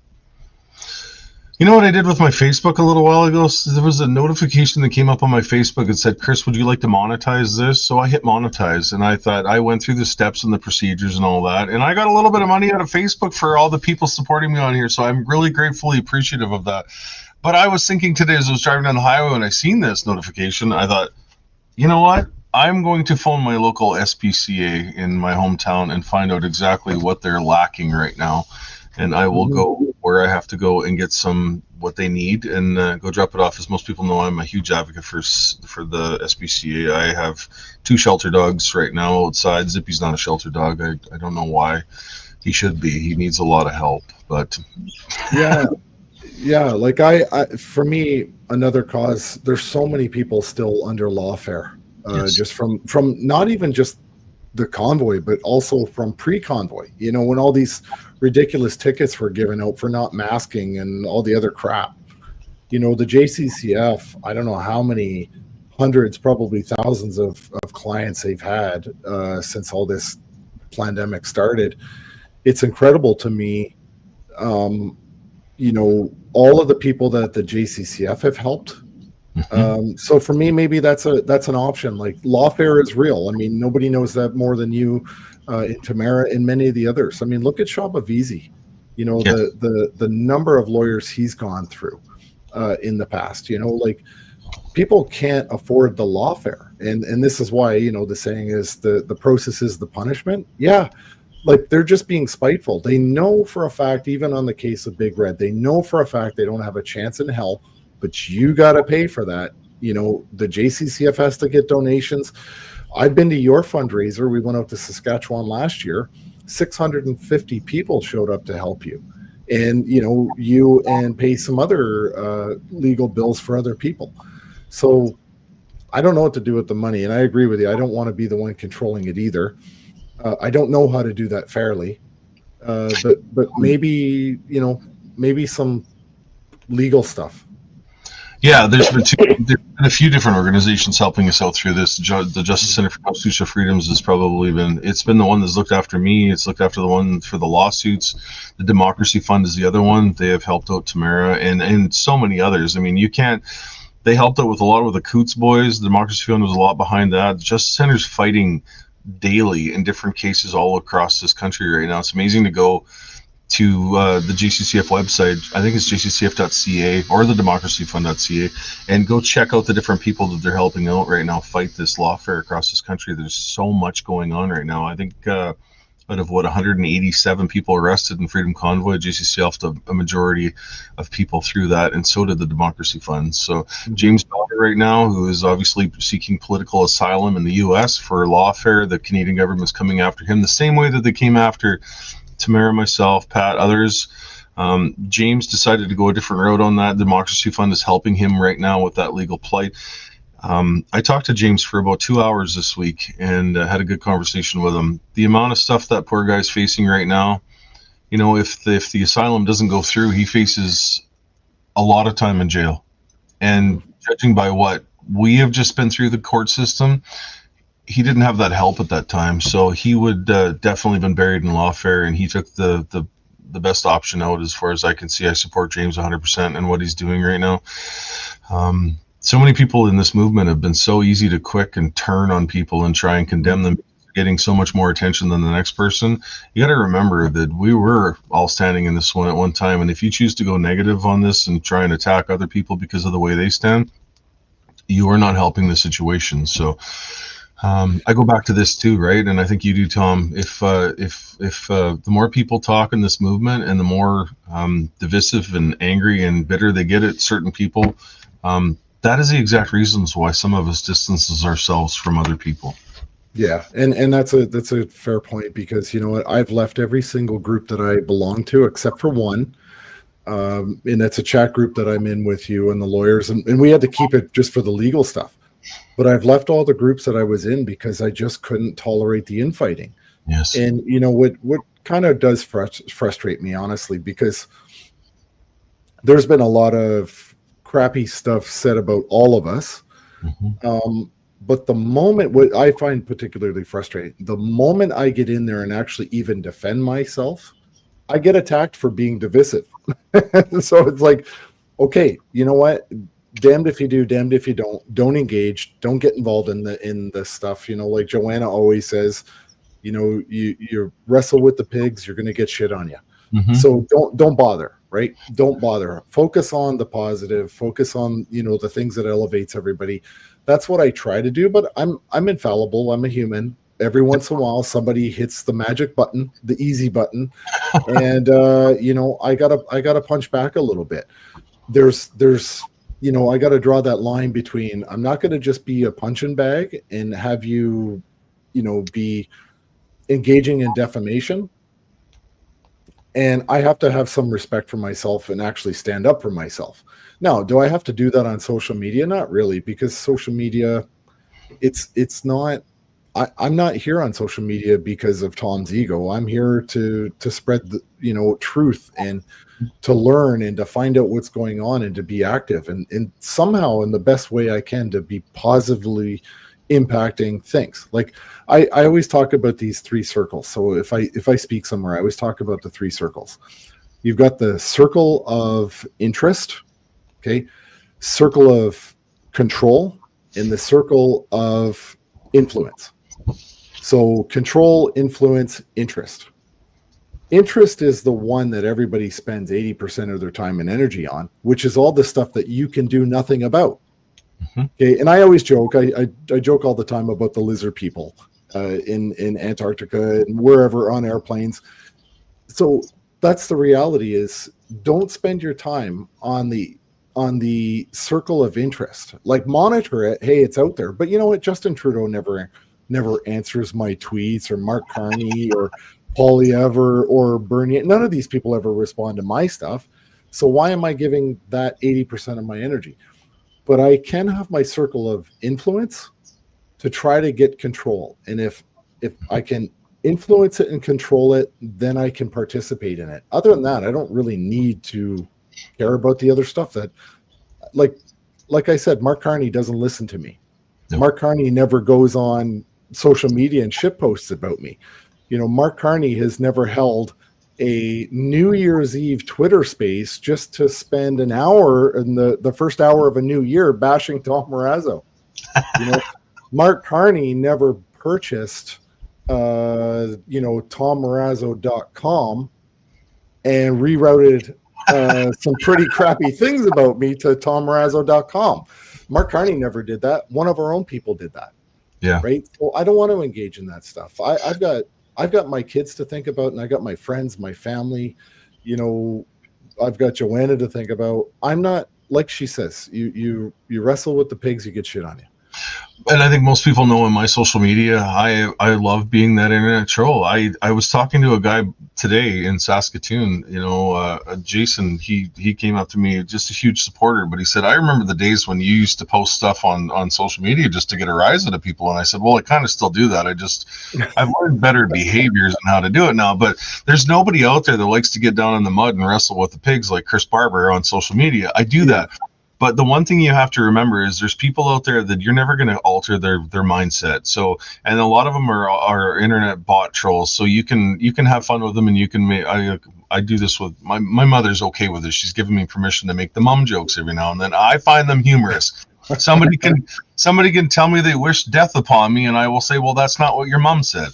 You know what I did with my Facebook a little while ago? So there was a notification that came up on my Facebook that said, Chris, would you like to monetize this? So I hit monetize, and I thought I went through the steps and the procedures and all that. And I got a little bit of money out of Facebook for all the people supporting me on here. So I'm really gratefully appreciative of that. But I was thinking today as I was driving down the highway and I seen this notification, I thought, you know what? I'm going to phone my local SPCA in my hometown and find out exactly what they're lacking right now. And I will go where I have to go and get what they need and go drop it off. As most people know, I'm a huge advocate for the SPCA. I have 2 shelter dogs right now outside. Zippy's not a shelter dog. I don't know why. He should be. He needs a lot of help. But yeah. Like I for me, another cause. There's so many people still under lawfare, yes. Just from not even just the convoy, but also from pre-convoy. When all these ridiculous tickets were given out for not masking and all the other crap. The JCCF, I don't know how many hundreds, probably thousands of clients they've had since all this pandemic started. It's incredible to me. All of the people that the JCCF have helped. So for me, maybe that's an option. Like, lawfare is real. I mean, nobody knows that more than you, in Tamara, and many of the others. I mean, look at Shabavizi. The number of lawyers he's gone through in the past. Like, people can't afford the lawfare, and this is why the saying is the process is the punishment. Yeah. Like, they're just being spiteful. They know for a fact, even on the case of Big Red, they know for a fact they don't have a chance in hell. But you got to pay for that. The JCCF has to get donations. I've been to your fundraiser. We went out to Saskatchewan last year. 650 people showed up to help you. And, you and pay some other legal bills for other people. So I don't know what to do with the money. And I agree with you. I don't want to be the one controlling it either. I don't know how to do that fairly. But maybe, maybe some legal stuff. Yeah, there's been a few different organizations helping us out through this. The Justice Center for Constitutional Freedoms has probably been the one that's looked after me. It's looked after the one for the lawsuits. The Democracy Fund is the other one. They have helped out Tamara and so many others. I mean, they helped out with a lot of the Coots boys. The Democracy Fund was a lot behind that. The Justice Center's fighting daily in different cases all across this country right now. It's amazing to go to the JCCF website. I think it's jccf.ca or the democracyfund.ca, and go check out the different people that they're helping out right now fight this lawfare across this country. There's so much going on right now. I think out of 187 people arrested in Freedom Convoy, JCCF helped a majority of people through that, and so did the Democracy Fund. So James Bauer right now, who is obviously seeking political asylum in the U.S. for lawfare, the Canadian government's coming after him the same way that they came after Tamara, myself, Pat, others. James decided to go a different route on that. The Democracy Fund is helping him right now with that legal plight. I talked to James for about 2 hours this week and had a good conversation with him. The amount of stuff that poor guy's facing right now, if the asylum doesn't go through, he faces a lot of time in jail. And judging by what we have just been through the court system, he didn't have that help at that time, so he would definitely been buried in lawfare, and he took the best option out as far as I can see. I support James 100% in what he's doing right now. So many people in this movement have been so easy to quick and turn on people and try and condemn them, getting so much more attention than the next person. You got to remember that we were all standing in this one at one time, and if you choose to go negative on this and try and attack other people because of the way they stand, you are not helping the situation. So I go back to this too, right? And I think you do, Tom. If the more people talk in this movement and the more divisive and angry and bitter they get at certain people, that is the exact reasons why some of us distances ourselves from other people. Yeah, and that's a fair point, because you know what, I've left every single group that I belong to except for one, and that's a chat group that I'm in with you and the lawyers, and we had to keep it just for the legal stuff. But I've left all the groups that I was in because I just couldn't tolerate the infighting. Yes. And you know what kind of does frustrate me, honestly, because there's been a lot of crappy stuff said about all of us. But the moment, what I find particularly frustrating, the moment I get in there and actually even defend myself, I get attacked for being divisive. So it's like, okay, you know what? Damned if you do, damned if you don't. Don't engage. Don't get involved in the stuff. Like Joanna always says, you wrestle with the pigs, you're going to get shit on you. So don't bother, right? Don't bother. Focus on the positive. Focus on the things that elevates everybody. That's what I try to do. But I'm infallible. I'm a human. Every once in a while, somebody hits the magic button, the easy button, and I gotta punch back a little bit. There's I got to draw that line between, I'm not going to just be a punching bag and have you, be engaging in defamation. And I have to have some respect for myself and actually stand up for myself. Now, do I have to do that on social media? Not really, because social media, it's not, I'm not here on social media because of Tom's ego. I'm here to spread the, truth and to learn and to find out what's going on and to be active and somehow in the best way I can to be positively impacting things. Like I always talk about these three circles. So if I speak somewhere, I always talk about the three circles. You've got the circle of interest, okay, circle of control, and the circle of influence. So control, influence, interest. Interest is the one that everybody spends 80% of their time and energy on, which is all the stuff that you can do nothing about. Okay, and I always joke. I joke all the time about the lizard people in Antarctica and wherever on airplanes. So that's the reality: is don't spend your time on the circle of interest. Like, monitor it. Hey, it's out there. But you know what? Justin Trudeau never answers my tweets, or Mark Carney, or Poilievre, or Bernier. None of these people ever respond to my stuff. So why am I giving that 80% of my energy? But I can have my circle of influence to try to get control. And if I can influence it and control it, then I can participate in it. Other than that, I don't really need to care about the other stuff that, like I said, Mark Carney doesn't listen to me. No. Mark Carney never goes on social media and shit posts about me. Mark Carney has never held a New Year's Eve Twitter space just to spend an hour in the first hour of a new year bashing Tom Marazzo. Mark Carney never purchased, TomMarazzo.com and rerouted some pretty crappy things about me to TomMarazzo.com. Mark Carney never did that. One of our own people did that. Yeah. Right. So I don't want to engage in that stuff. I've got my kids to think about, and I got my friends, my family. I've got Joanna to think about. I'm not, like she says, you wrestle with the pigs, you get shit on you. And I think most people know in my social media, I love being that internet troll. I was talking to a guy today in Saskatoon, Jason, he came up to me, just a huge supporter, but he said, I remember the days when you used to post stuff on social media just to get a rise out of people. And I said, well, I kind of still do that. I've learned better behaviors and how to do it now, but there's nobody out there that likes to get down in the mud and wrestle with the pigs like Chris Barber on social media. I do that. But the one thing you have to remember is there's people out there that you're never going to alter their mindset. So, and a lot of them are internet bot trolls. So you can have fun with them, and you can make. I do this with my mother's okay with this. She's given me permission to make the mom jokes every now and then. I find them humorous. Somebody can tell me they wish death upon me, and I will say, well, that's not what your mom said.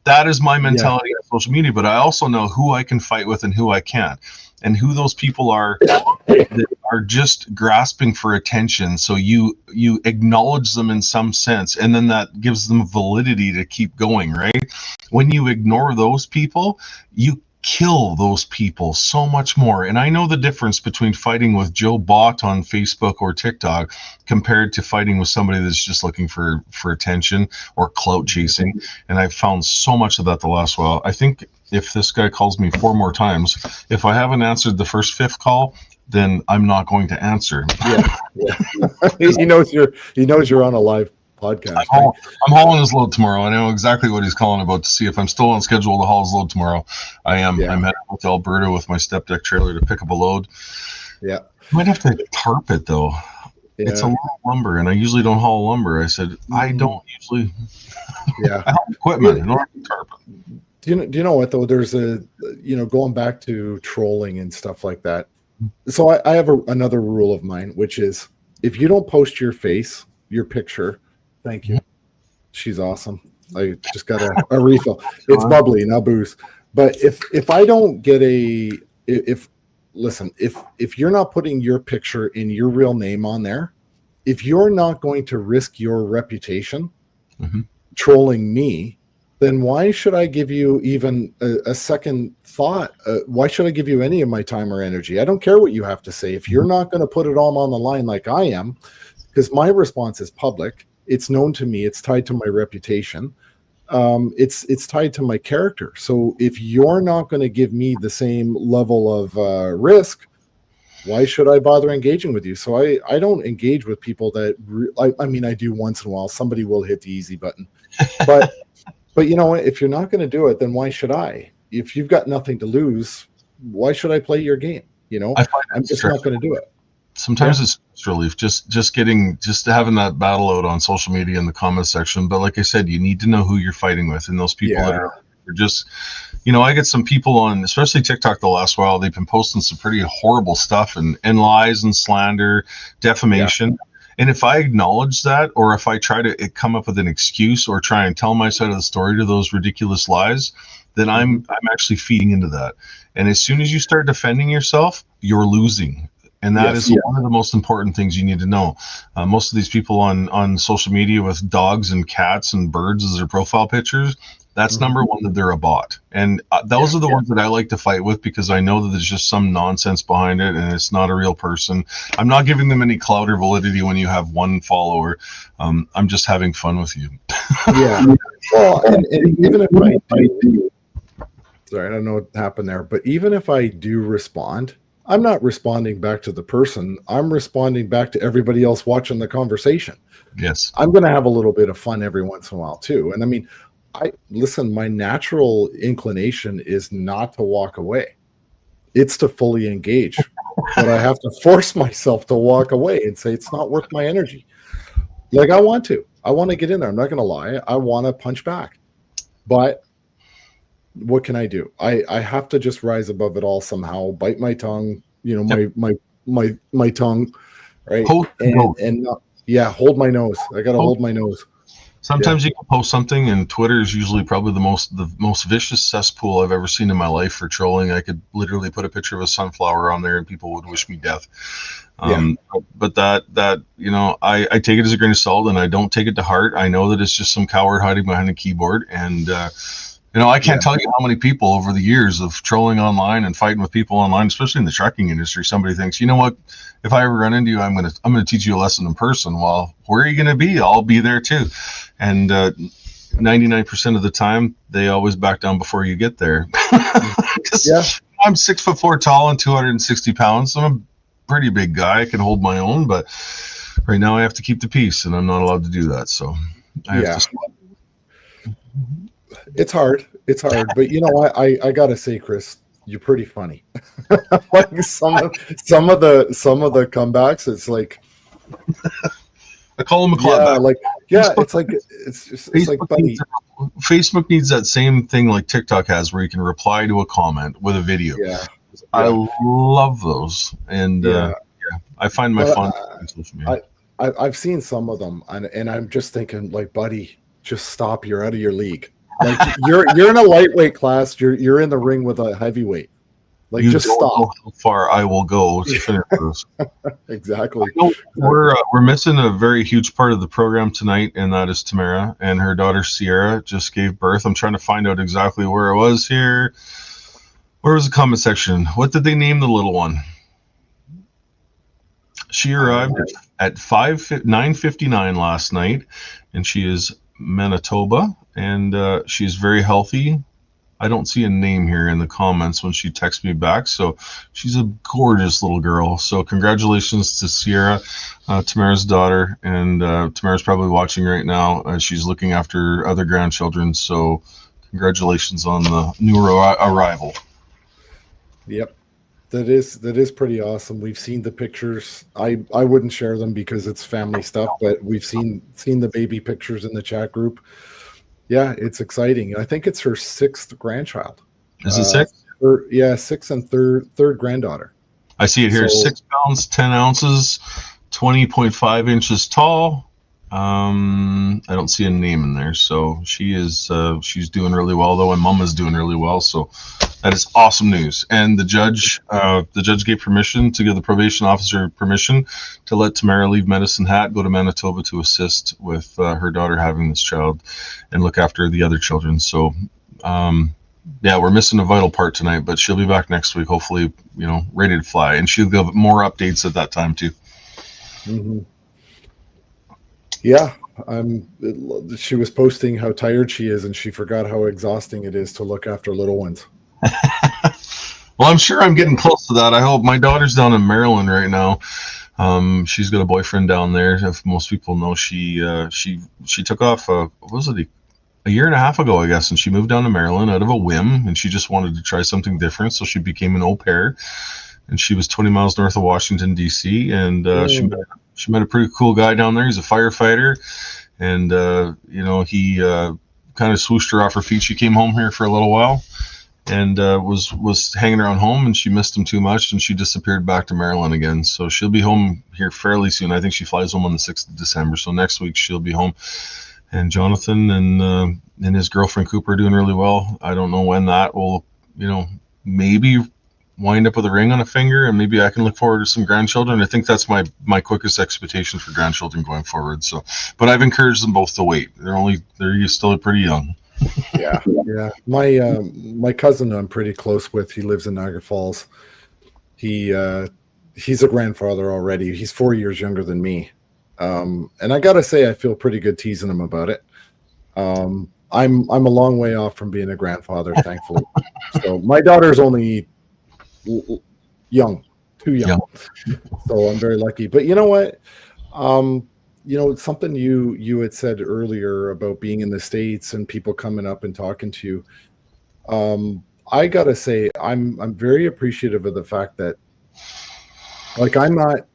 That is my mentality on social media. But I also know who I can fight with and who I can't, and who those people are that are just grasping for attention. So you acknowledge them in some sense, and then that gives them validity to keep going, right? When you ignore those people, you kill those people so much more. And I know the difference between fighting with Joe Bot on Facebook or TikTok compared to fighting with somebody that's just looking for attention or clout chasing. And I've found so much of that the last while. I think if this guy calls me 4 more times, if I haven't answered the first 5th call, then I'm not going to answer. Yeah. He knows you're on a live podcast. I'm hauling his load tomorrow. I know exactly what he's calling about to see if I'm still on schedule to haul his load tomorrow. I am. Yeah. I'm heading out to Alberta with my step deck trailer to pick up a load. Yeah. Might have to tarp it though. It's a Yeah. lot of lumber, and I usually don't haul lumber. I said I don't usually. Yeah. I haul equipment. I don't have to tarp it. Do you know what though? There's going back to trolling and stuff like that. So I have another rule of mine, which is if you don't post your face, your picture, thank you. She's awesome. I just got a refill. It's bubbly, not booze. But if I don't get if you're not putting your picture in your real name on there, if you're not going to risk your reputation trolling me, then why should I give you even a second thought? Why should I give you any of my time or energy? I don't care what you have to say. If you're not going to put it all on the line like I am, because my response is public, it's known to me, it's tied to my reputation, it's tied to my character. So if you're not going to give me the same level of risk, why should I bother engaging with you? So I don't engage with people that I mean, I do once in a while. Somebody will hit the easy button, but you know what? If you're not going to do it, then why should I? If you've got nothing to lose, why should I play your game? You know, I'm just not going to do it. Sometimes it's relief, just having that battle out on social media in the comment section. But like I said, you need to know who you're fighting with, and those people that are just, I get some people on, especially TikTok the last while, they've been posting some pretty horrible stuff and lies and slander, defamation. And if I acknowledge that, or if I try to come up with an excuse or try and tell my side of the story to those ridiculous lies, then I'm actually feeding into that. And as soon as you start defending yourself, you're losing. And that is one of the most important things you need to know. Most of these people on social media with dogs and cats and birds as their profile pictures, that's number one, that they're a bot. And those are the ones that I like to fight with, because I know that there's just some nonsense behind it and it's not a real person. I'm not giving them any clout or validity when you have one follower. I'm just having fun with you. Well, and even if I do, sorry, I don't know what happened there, but even if I do respond, I'm not responding back to the person. I'm responding back to everybody else watching the conversation. Yes. I'm going to have a little bit of fun every once in a while too. And I mean, my natural inclination is not to walk away. It's to fully engage. But I have to force myself to walk away and say, it's not worth my energy. Like I want to get in there. I'm not going to lie. I want to punch back. But what can I do? I have to just rise above it all somehow, bite my tongue, my tongue, right? Hold my nose. I got to hold my nose. Sometimes you can post something, and Twitter is usually probably the most vicious cesspool I've ever seen in my life for trolling. I could literally put a picture of a sunflower on there, and people would wish me death. But that I take it as a grain of salt, and I don't take it to heart. I know that it's just some coward hiding behind a keyboard, and I can't tell you how many people over the years of trolling online and fighting with people online, especially in the trucking industry, somebody thinks, you know what, if I ever run into you, I'm gonna teach you a lesson in person. Well, where are you gonna be? I'll be there too. And 99% of the time, they always back down before you get there. I'm 6'4" tall and 260 pounds. So I'm a pretty big guy. I can hold my own, but right now I have to keep the peace, and I'm not allowed to do that. So I have to. It's hard, but I gotta say, Chris, you're pretty funny. Like some of the comebacks, it's like I call them a clapback. It's like buddy. Facebook needs that same thing like TikTok has, where you can reply to a comment with a video. I love those, and I find my fun. I've seen some of them, and I'm just thinking, like, buddy, just stop. You're out of your league. Like you're in a lightweight class. You're in the ring with a heavyweight. Like, you just stop. How far I will go to finish this. Exactly. We're missing a very huge part of the program tonight, and that is Tamara, and her daughter Sierra just gave birth. I'm trying to find out exactly where it was here. Where was the comment section? What did they name the little one? She arrived at 9:59 last night, and she is Manitoba, and she's very healthy. I don't see a name here in the comments when she texts me back, so she's a gorgeous little girl. So congratulations to Sierra, Tamara's daughter, and Tamara's probably watching right now as she's looking after other grandchildren. So congratulations on the new arrival. Yep. That is pretty awesome. We've seen the pictures. I wouldn't share them because it's family stuff, but we've seen the baby pictures in the chat group. Yeah, it's exciting. I think it's her 6th grandchild. Is it 6? Yeah, 6th and third granddaughter. I see it here. So- 6 pounds, 10 ounces, 20.5 inches tall. I don't see a name in there, so she's doing really well though, and Mama's doing really well. So that is awesome news. And the judge gave permission to give the probation officer permission to let Tamara leave Medicine Hat, go to Manitoba to assist with her daughter having this child, and look after the other children. So. Yeah, we're missing a vital part tonight, but she'll be back next week, hopefully, ready to fly. And she'll give more updates at that time, too. Mm-hmm. Yeah, she was posting how tired she is, and she forgot how exhausting it is to look after little ones. Well, I'm sure I'm getting close to that. I hope. My daughter's down in Maryland right now. She's got a boyfriend down there. If most people know, she took off, what was it, a year and a half ago, I guess, and she moved down to Maryland out of a whim, and she just wanted to try something different, so she became an au pair, and she was 20 miles north of Washington, D.C., and she met a pretty cool guy down there. He's a firefighter, and he kind of swooshed her off her feet. She came home here for a little while, and was hanging around home, and she missed him too much, and she disappeared back to Maryland again. So she'll be home here fairly soon. I think she flies home on the 6th of December, so next week she'll be home. And Jonathan and his girlfriend Cooper are doing really well. I don't know when that will, maybe wind up with a ring on a finger, and maybe I can look forward to some grandchildren. I think that's my quickest expectation for grandchildren going forward. So, but I've encouraged them both to wait. They're still pretty young. Yeah. My cousin I'm pretty close with. He lives in Niagara Falls. He's a grandfather already. He's 4 years younger than me. And I gotta say, I feel pretty good teasing him about it. I'm a long way off from being a grandfather, thankfully. So my daughter's only too young. So I'm very lucky. But you know what? Something you had said earlier about being in the States and people coming up and talking to you. I gotta say, I'm very appreciative of the fact that, like, I'm not.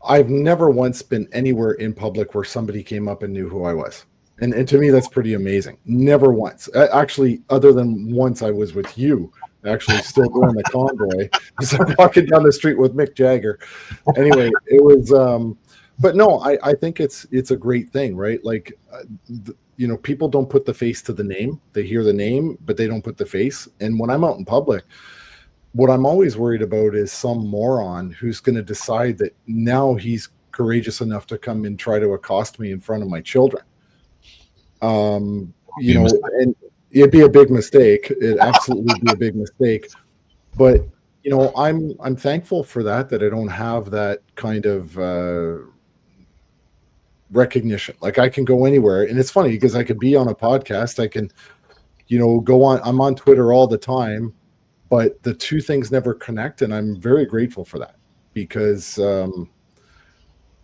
I've never once been anywhere in public where somebody came up and knew who I was. And to me, that's pretty amazing. Never once. Actually, other than once I was with you, actually still doing the convoy. As I'm walking down the street with Mick Jagger. Anyway, it was, but no, I think it's a great thing, right? Like, people don't put the face to the name. They hear the name, but they don't put the face. And when I'm out in public, what I'm always worried about is some moron who's going to decide that now he's courageous enough to come and try to accost me in front of my children. And it'd be a big mistake. It'd absolutely be a big mistake. But, I'm thankful for that I don't have that kind of recognition. Like, I can go anywhere. And it's funny because I could be on a podcast. I can, go on. I'm on Twitter all the time. But the two things never connect, and I'm very grateful for that because,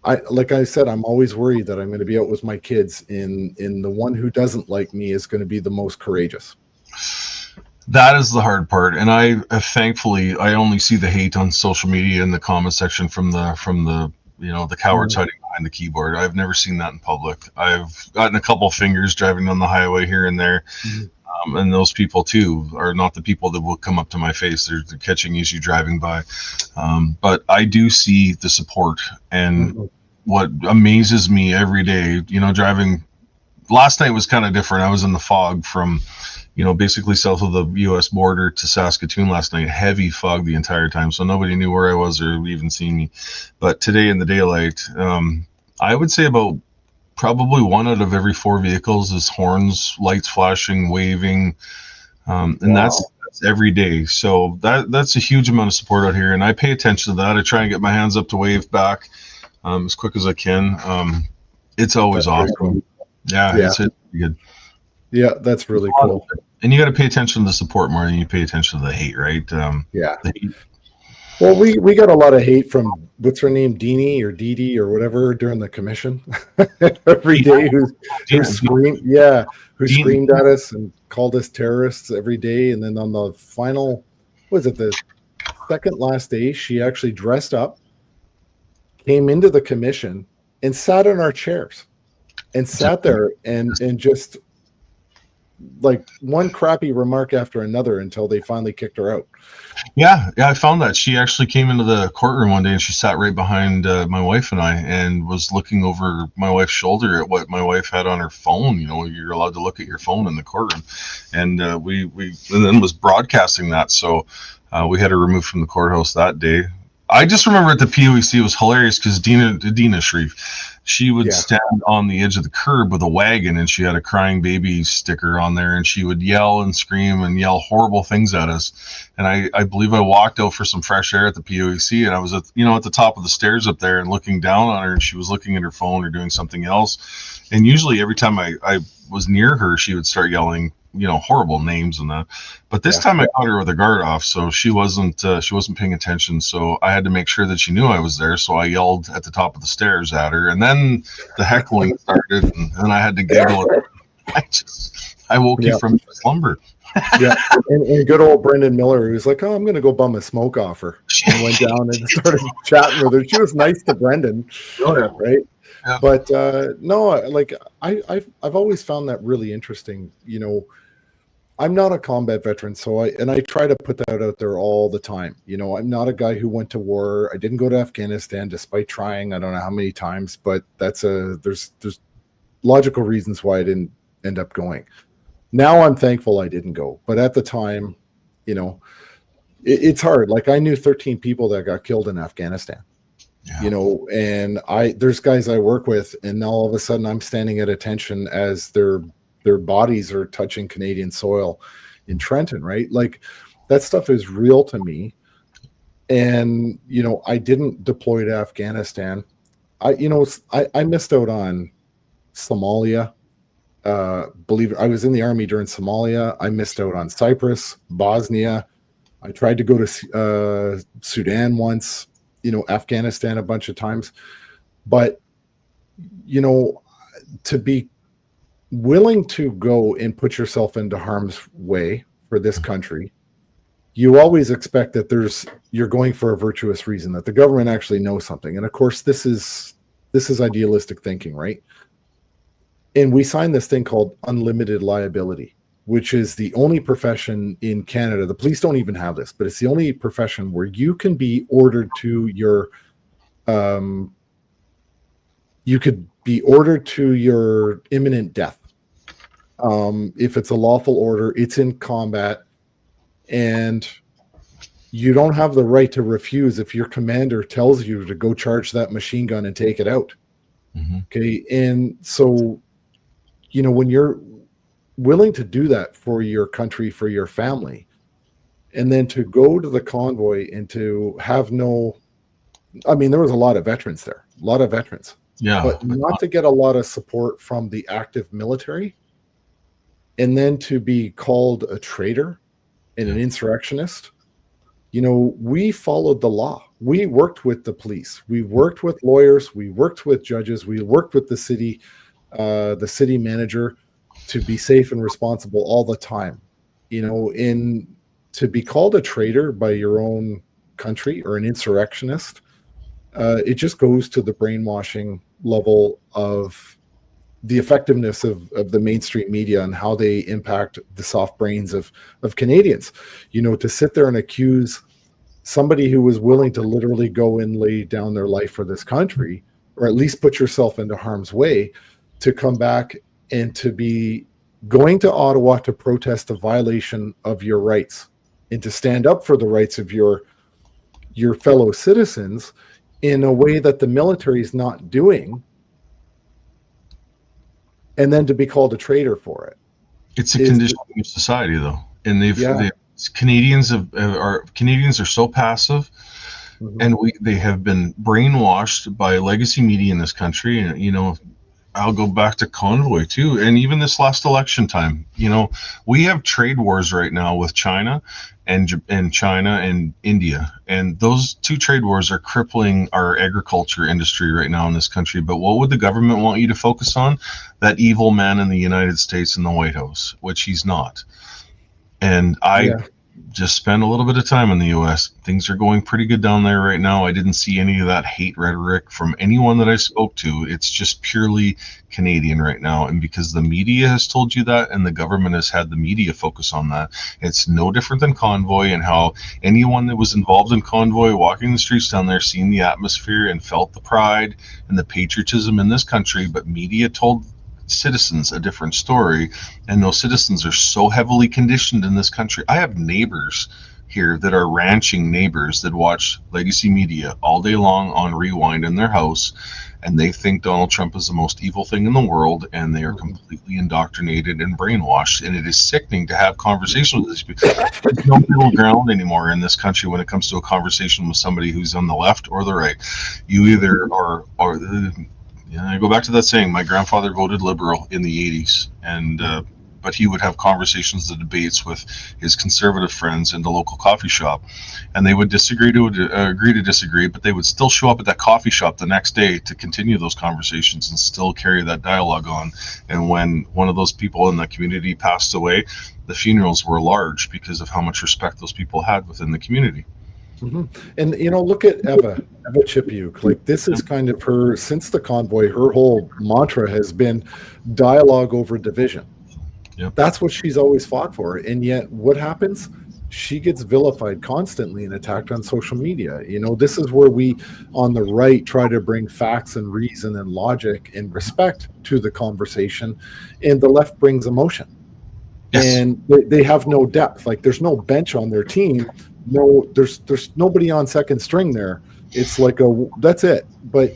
like I said, I'm always worried that I'm going to be out with my kids, and the one who doesn't like me is going to be the most courageous. That is the hard part, and I thankfully I only see the hate on social media in the comment section from the the cowards hiding behind the keyboard. I've never seen that in public. I've gotten a couple fingers driving down the highway here and there. Mm-hmm. And those people too are not the people that will come up to my face. They're catching as you driving by. But I do see the support, and what amazes me every day, driving. Last night was kind of different. I was in the fog from, basically south of the U.S. border to Saskatoon last night. Heavy fog the entire time, so nobody knew where I was or even seen me. But today in the daylight, I would say about probably 1 out of every 4 vehicles is horns, lights flashing, waving, and that's every day. So that's a huge amount of support out here, and I pay attention to that. I try and get my hands up to wave back as quick as I can. It's always awesome. Cool. Yeah, it's good. Yeah, that's really cool. And you got to pay attention to the support more than you pay attention to the hate, right? The hate. Well, we got a lot of hate from, what's her name, Deanie or Dee Dee or whatever during the commission every day, who screamed at us and called us terrorists every day. And then on the final was it the second last day, she actually dressed up, came into the commission, and sat in our chairs, and sat there and just like one crappy remark after another until they finally kicked her out. Yeah, I found that she actually came into the courtroom one day and she sat right behind my wife and I, and was looking over my wife's shoulder at what my wife had on her phone. You know, you're allowed to look at your phone in the courtroom, and we and then was broadcasting that. So we had her removed from the courthouse that day. I just remember at the POEC it was hilarious because Dina Sharif, she would stand on the edge of the curb with a wagon, and she had a crying baby sticker on there, and she would yell and scream and yell horrible things at us. And I believe I walked out for some fresh air at the POEC, and I was at the top of the stairs up there and looking down on her, and she was looking at her phone or doing something else. And usually every time I was near her, she would start yelling, horrible names and that. But this time I caught her with her guard off, so she wasn't paying attention. So I had to make sure that she knew I was there. So I yelled at the top of the stairs at her, and then the heckling started, and then I had to giggle. I woke you from slumber. And good old Brendan Miller, who was like, "Oh, I'm going to go bum a smoke off her," and went down and started chatting with her. She was nice to Brendan, right? Yeah. But no, like I've always found that really interesting. I'm not a combat veteran, so I try to put that out there all the time. I'm not a guy who went to war. I didn't go to Afghanistan despite trying. I don't know how many times, but there's logical reasons why I didn't end up going. Now I'm thankful I didn't go, but at the time, it's hard. Like I knew 13 people that got killed in Afghanistan. And there's guys I work with, and now all of a sudden I'm standing at attention as their bodies are touching Canadian soil in Trenton, right? Like that stuff is real to me. And, I didn't deploy to Afghanistan. I missed out on Somalia. Believe it, I was in the army during Somalia. I missed out on Cyprus, Bosnia. I tried to go to Sudan once, Afghanistan a bunch of times. But, to be willing to go and put yourself into harm's way for this country, you always expect that you're going for a virtuous reason, that the government actually knows something. And of course, this is idealistic thinking, right? And we signed this thing called unlimited liability, which is the only profession in Canada. The police don't even have this, but it's the only profession where you can be ordered to your imminent death. If it's a lawful order, it's in combat, and you don't have the right to refuse if your commander tells you to go charge that machine gun and take it out. Mm-hmm. Okay. And so, when you're willing to do that for your country, for your family, and then to go to the convoy and to have there was a lot of veterans there, but not to get a lot of support from the active military, and then to be called a traitor and an insurrectionist. We followed the law. We worked with the police. We worked with lawyers. We worked with judges. We worked with the city manager to be safe and responsible all the time. To be called a traitor by your own country or an insurrectionist, it just goes to the brainwashing level of the effectiveness of the mainstream media and how they impact the soft brains of Canadians. To sit there and accuse somebody who was willing to literally go and lay down their life for this country, or at least put yourself into harm's way, to come back and to be going to Ottawa to protest a violation of your rights and to stand up for the rights of your fellow citizens in a way that the military is not doing, and then to be called a traitor for it. It's a condition of society, though, and Canadians are so passive, mm-hmm. and they have been brainwashed by legacy media in this country. And I'll go back to convoy too, and even this last election time. We have trade wars right now with China and China and India, and those two trade wars are crippling our agriculture industry right now in this country. But what would the government want you to focus on? That evil man in the United States in the White House, which he's not. And just spend a little bit of time in the US. Things are going pretty good down there right now. I didn't see any of that hate rhetoric from anyone that I spoke to. It's just purely Canadian right now. And because the media has told you that and the government has had the media focus on that, it's no different than Convoy, and how anyone that was involved in Convoy walking the streets down there, seeing the atmosphere and felt the pride and the patriotism in this country, but media told citizens a different story, and those citizens are so heavily conditioned in this country. I have neighbors here that are ranching neighbors that watch legacy media all day long on rewind in their house, and they think Donald Trump is the most evil thing in the world, and they are completely indoctrinated and brainwashed, and it is sickening to have conversations with these people. There's no middle ground anymore in this country when it comes to a conversation with somebody who's on the left or the right. You either are yeah, I go back to that saying. My grandfather voted Liberal in the 80s, and but he would have conversations and debates with his conservative friends in the local coffee shop, and they would agree to disagree, but they would still show up at that coffee shop the next day to continue those conversations and still carry that dialogue on. And when one of those people in the community passed away, the funerals were large because of how much respect those people had within the community. Mm-hmm. And look at Eva Chipiuk. Like, this is kind of her, since the Convoy, her whole mantra has been dialogue over division. Yep. That's what she's always fought for. And yet what happens? She gets vilified constantly and attacked on social media. This is where we on the right try to bring facts and reason and logic and respect to the conversation, and the left brings emotion. Yes. And they have no depth. Like, there's no bench on their team. No, there's nobody on second string there. It's like that's it. But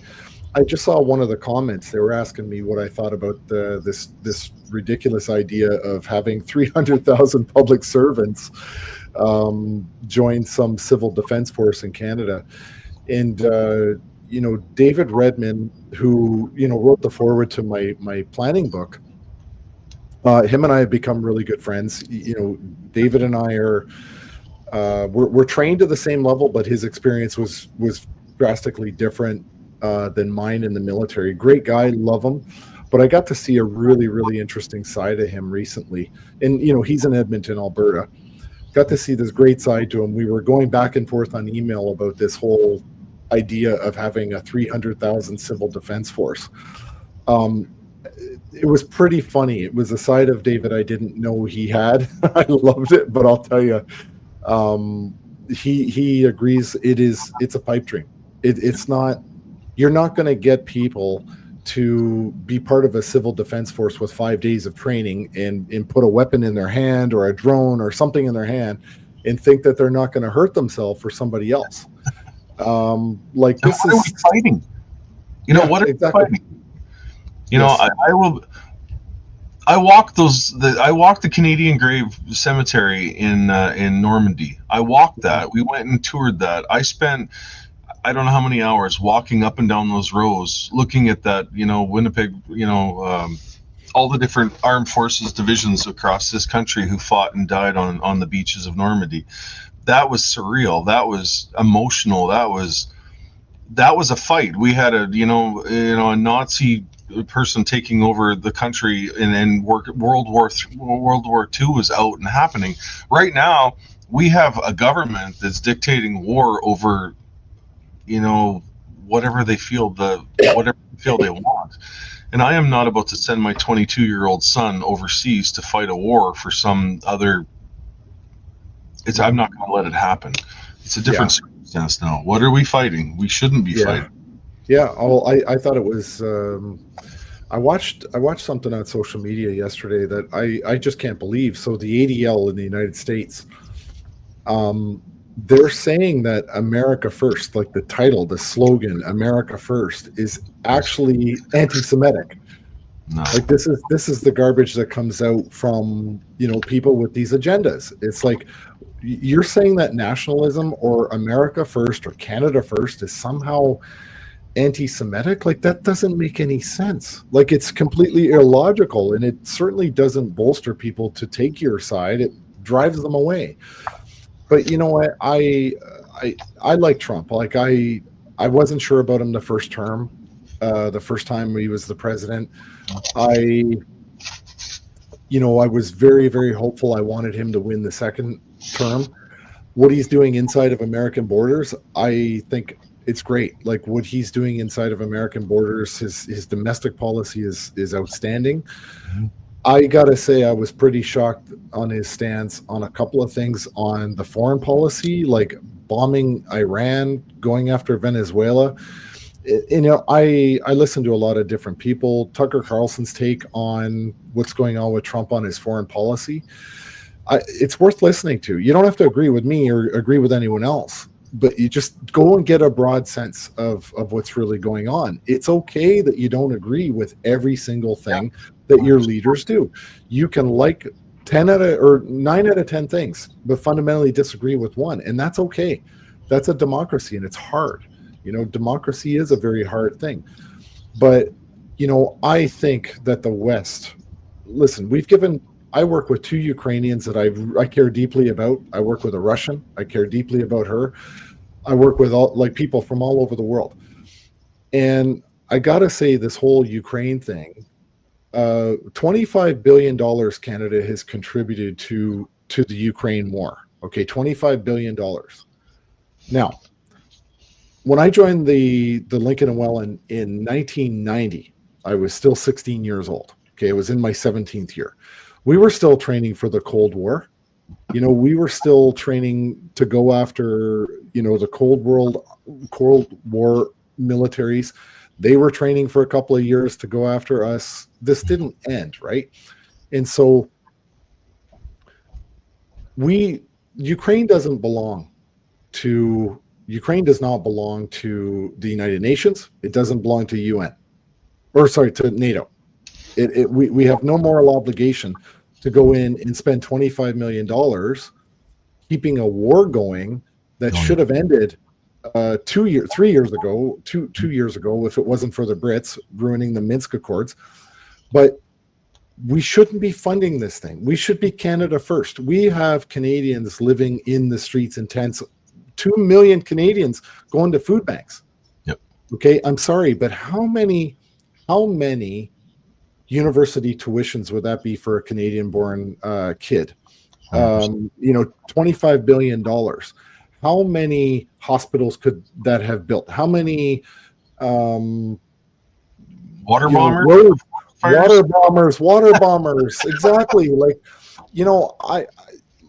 I just saw one of the comments. They were asking me what I thought about this ridiculous idea of having 300,000 public servants join some civil defense force in Canada. And David Redman, who wrote the foreword to my planning book, him and I have become really good friends. David and I are. We're trained to the same level, but his experience was drastically different than mine in the military. Great guy, love him, but I got to see a really, really interesting side of him recently. And he's in Edmonton, Alberta. Got to see this great side to him. We were going back and forth on email about this whole idea of having a 300,000 civil defense force. It was pretty funny. It was a side of David I didn't know he had. I loved it, but I'll tell you. He agrees it's a pipe dream. It's not, you're not going to get people to be part of a civil defense force with 5 days of training and put a weapon in their hand or a drone or something in their hand and think that they're not going to hurt themselves for somebody else. Like, this is, what are we fighting? What are exactly. We fighting? Yes. I walked the Canadian Grave Cemetery in Normandy. I walked that. We went and toured that. I spent, I don't know how many hours walking up and down those rows, looking at that, Winnipeg, all the different armed forces divisions across this country who fought and died on the beaches of Normandy. That was surreal. That was emotional. That was a fight. We had a Nazi person taking over the country, and then World War II was out and happening. Right now, we have a government that's dictating war over, whatever they feel they want. And I am not about to send my 22-year-old son overseas to fight a war for some other. I'm not going to let it happen. It's a different circumstance now. What are we fighting? We shouldn't be fighting. Yeah, I thought it was. I watched something on social media yesterday that I just can't believe. So the ADL in the United States, they're saying that America First, like the title, the slogan, America First, is actually anti-Semitic. No. Like, this is the garbage that comes out from people with these agendas. It's like, you're saying that nationalism or America First or Canada First is somehow anti-Semitic. Like, that doesn't make any sense. Like, it's completely illogical, and it certainly doesn't bolster people to take your side. It drives them away. But you know what? I like Trump. Like, I wasn't sure about him the first term, the first time he was the president. I was very, very hopeful. I wanted him to win the second term. What he's doing inside of American borders, I think it's great. Like what he's doing inside of American borders, his domestic policy is outstanding. Mhm. I gotta say, I was pretty shocked on his stance on a couple of things on the foreign policy, like bombing Iran, going after Venezuela. I listen to a lot of different people. Tucker Carlson's take on what's going on with Trump on his foreign policy, it's worth listening to. You don't have to agree with me or agree with anyone else, but you just go and get a broad sense of what's really going on. It's okay that you don't agree with every single thing that your leaders do. You can like 9 out of 10 things, but fundamentally disagree with one, and that's okay. That's a democracy, and it's hard. Democracy is a very hard thing. But, I think that the West, listen, I work with 2 Ukrainians that I care deeply about. I work with a Russian. I care deeply about her. I work with people from all over the world. And I got to say, this whole Ukraine thing, $25 billion Canada has contributed to the Ukraine war. Okay, $25 billion. Now, when I joined the Lincoln and Welland in 1990, I was still 16 years old. Okay, I was in my 17th year. We were still training for the Cold War. We were still training to go after, the Cold War militaries. They were training for a couple of years to go after us. This didn't end, right? And so Ukraine does not belong to the United Nations. It doesn't belong to to NATO. We have no moral obligation to go in and spend $25 million keeping a war going that should have ended 3 years ago, two years ago, if it wasn't for the Brits ruining the Minsk Accords. But we shouldn't be funding this thing. We should be Canada first. We have Canadians living in the streets in tents. 2 million Canadians going to food banks. Yep. Okay, I'm sorry, but how many university tuitions would that be for a Canadian-born kid? $25 billion. How many hospitals could that have built? How many water bombers? Water bombers. Exactly. I